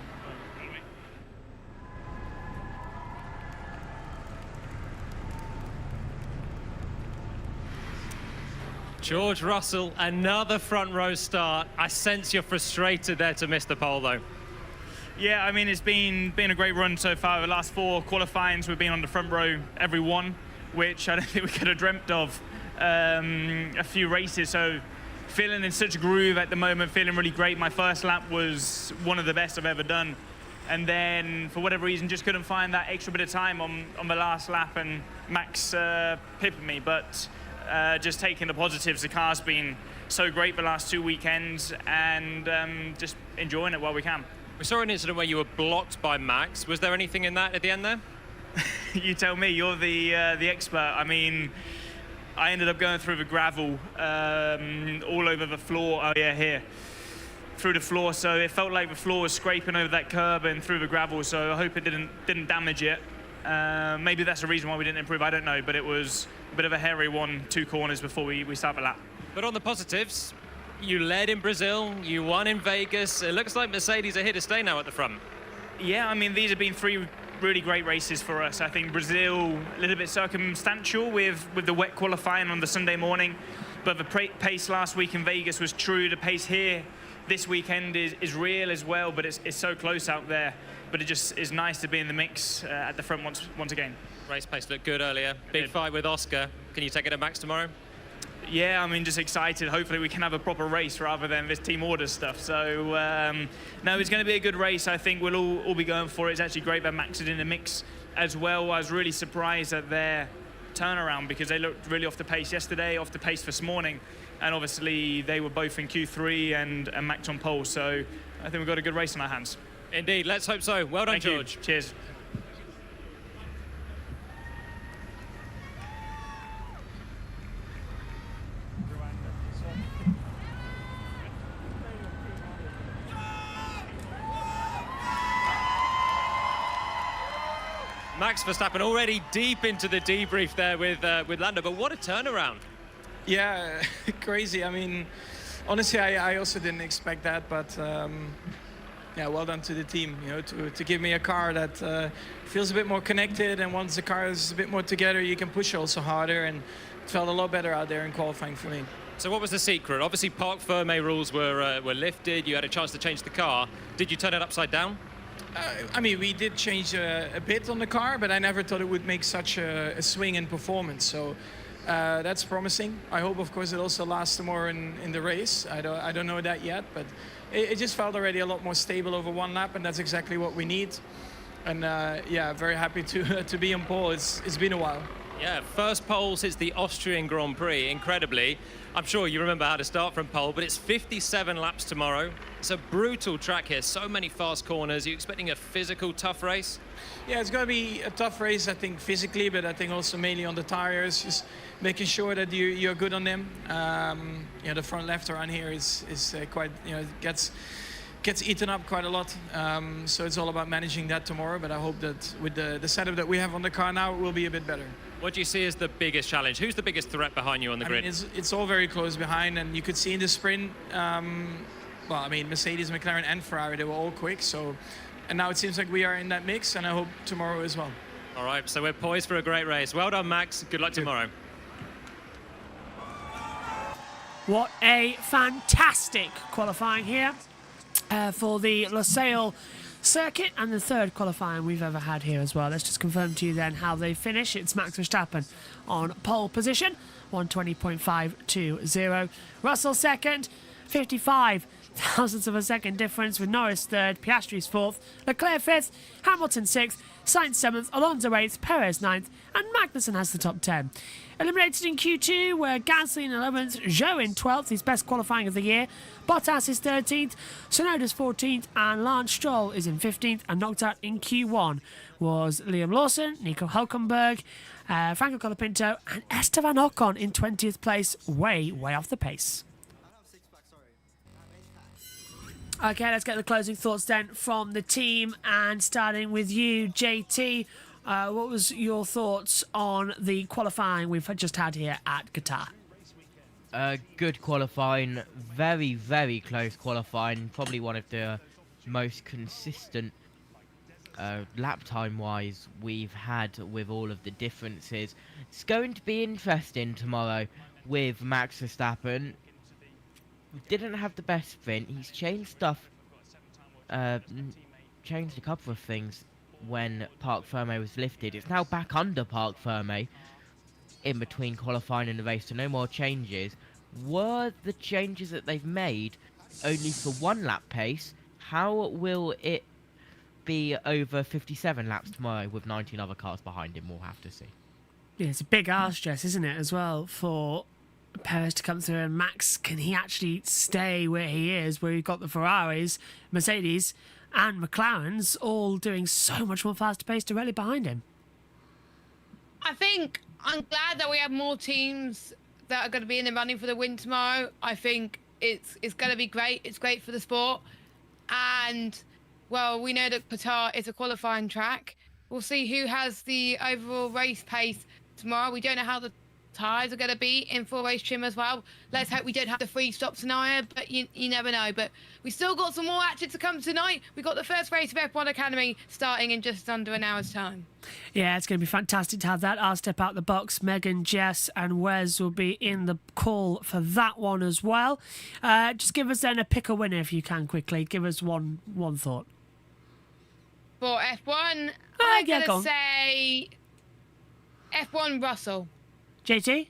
George Russell, another front row start. I sense you're frustrated there to miss the pole, though. Yeah, I mean, it's been a great run so far. The last 4 qualifyings, we've been on the front row every one, which I don't think we could have dreamt of a few races. So feeling in such a groove at the moment, feeling really great. My first lap was one of the best I've ever done. And then, for whatever reason, just couldn't find that extra bit of time on the last lap, and Max pipped me. But just taking the positives, the car's been so great the last 2 weekends, and just enjoying it while we can. We saw an incident where you were blocked by Max. Was there anything in that at the end there? You tell me, you're the expert. I mean, I ended up going through the gravel all over the floor. Oh yeah, here. Through the floor, so it felt like the floor was scraping over that curb and through the gravel, so I hope it didn't damage it. Maybe that's the reason why we didn't improve, I don't know, but it was a bit of a hairy 2 corners before we start the lap. But on the positives, you led in Brazil, you won in Vegas. It looks like Mercedes are here to stay now at the front. Yeah, I mean, these have been 3 really great races for us. I think Brazil, a little bit circumstantial with the wet qualifying on the Sunday morning, but the pace last week in Vegas was true. The pace here this weekend is real as well, but it's so close out there. But it just is nice to be in the mix at the front once again. Race pace looked good earlier. Big fight with Oscar. Can you take it to Max tomorrow? Yeah, I mean, just excited. Hopefully we can have a proper race rather than this team order stuff. So, no, it's going to be a good race. I think we'll all be going for it. It's actually great that Max is in the mix as well. I was really surprised at their turnaround because they looked really off the pace yesterday, off the pace this morning. And obviously they were both in Q3 and Max on pole. So I think we've got a good race in our hands. Indeed, let's hope so. Well done, Thank George. You. Cheers. Max Verstappen already deep into the debrief there with Lando, but what a turnaround. Yeah, crazy. I mean, honestly, I also didn't expect that, but yeah, well done to the team, you know, to give me a car that feels a bit more connected, and once the car is a bit more together, you can push also harder, and it felt a lot better out there in qualifying for me. So what was the secret? Obviously, Parc Fermé rules were lifted. You had a chance to change the car. Did you turn it upside down? I mean, we did change a bit on the car, but I never thought it would make such a swing in performance. So that's promising. I hope, of course, it also lasts more in the race. I don't know that yet, but it just felt already a lot more stable over one lap, and that's exactly what we need. And yeah, very happy to be on pole. It's been a while. Yeah, first pole since the Austrian Grand Prix, incredibly. I'm sure you remember how to start from pole, but it's 57 laps tomorrow. It's a brutal track here, so many fast corners. Are you expecting a physical, tough race? Yeah, it's going to be a tough race, I think, physically, but I think also mainly on the tires, just making sure that you're good on them. You know, the front left around here is quite, you know, gets eaten up quite a lot. So it's all about managing that tomorrow, but I hope that with the setup that we have on the car now, it will be a bit better. What do you see as the biggest challenge? Who's the biggest threat behind you on the grid? I mean, it's all very close behind, and you could see in the sprint, well, I mean, Mercedes, McLaren, and Ferrari, they were all quick. So, and now it seems like we are in that mix, and I hope tomorrow as well. All right, so we're poised for a great race. Well done, Max. Good luck tomorrow. What a fantastic qualifying here for the Losail circuit, and the third qualifying we've ever had here as well. Let's just confirm to you then how they finish. It's Max Verstappen on pole position, 120.520. Russell second, 55 thousandths of a second difference, with Norris third, Piastri's fourth, Leclerc fifth, Hamilton sixth, Sainz seventh, Alonso eighth, Perez ninth, and Magnussen has the top 10. Eliminated in Q2 were Gasly in 11th, Zhou in 12th, his best qualifying of the year, Bottas is 13th, Tsunoda's 14th, and Lance Stroll is in 15th, and knocked out in Q1 was Liam Lawson, Nico Hülkenberg, Franco Colapinto, and Esteban Ocon in 20th place, way off the pace. Okay, let's get the closing thoughts then from the team, and starting with you, JT. What was your thoughts on the qualifying we've just had here at Qatar? Good qualifying, very close qualifying. Probably one of the most consistent lap time wise we've had, with all of the differences. It's going to be interesting tomorrow with Max Verstappen. Didn't have the best sprint. He's changed stuff, changed a couple of things when Parc Ferme was lifted. It's now back under Parc Ferme in between qualifying and the race, so no more changes. Were the changes that they've made only for 1 lap pace? How will it be over 57 laps tomorrow with 19 other cars behind him? We'll have to see. Yeah, it's a big arse stress, isn't it, as well, for Perez to come through, and Max, can he actually stay where he is, where you've got the Ferraris, Mercedes and McLarens all doing so much more faster pace to rally behind him? I think I'm glad that we have more teams that are going to be in the running for the win tomorrow. I think it's going to be great. It's great for the sport. And, well, we know that Qatar is a qualifying track. We'll see who has the overall race pace tomorrow. We don't know how the tyres are going to be in full race trim as well. Let's hope we don't have the free stop scenario, but you never know. But we still got some more action to come tonight. We got the first race of F1 Academy starting in just under an hour's time. Yeah, it's going to be fantastic to have that. I'll step out the box. Megan, Jess and Wes will be in the call for that one as well. Just give us then a pick a winner if you can quickly. Give us one thought. For F1, I'm going to say F1 Russell. JT?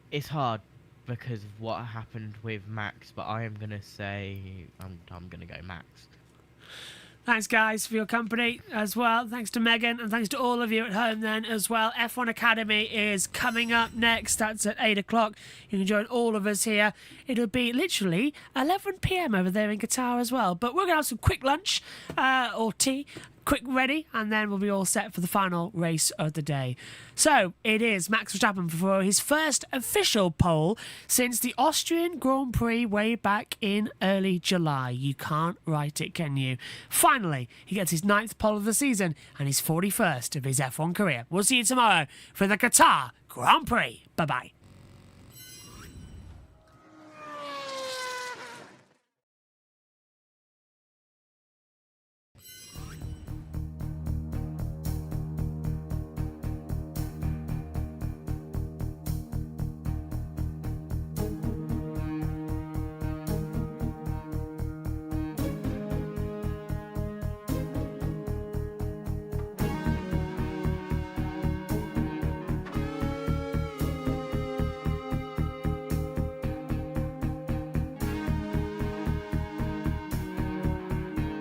It's hard because of what happened with Max, but I am going to say I'm going to go Max. Thanks, guys, for your company as well. Thanks to Megan, and thanks to all of you at home then as well. F1 Academy is coming up next. That's at 8 o'clock. You can join all of us here. It'll be literally 11 p.m. over there in Qatar as well. But we're going to have some quick lunch or tea. Quick ready, and then we'll be all set for the final race of the day. So it is Max Verstappen for his first official pole since the Austrian Grand Prix way back in early July. You can't write it, can you? Finally, he gets his 9th pole of the season and his 41st of his F1 career. We'll see you tomorrow for the Qatar Grand Prix. Bye-bye.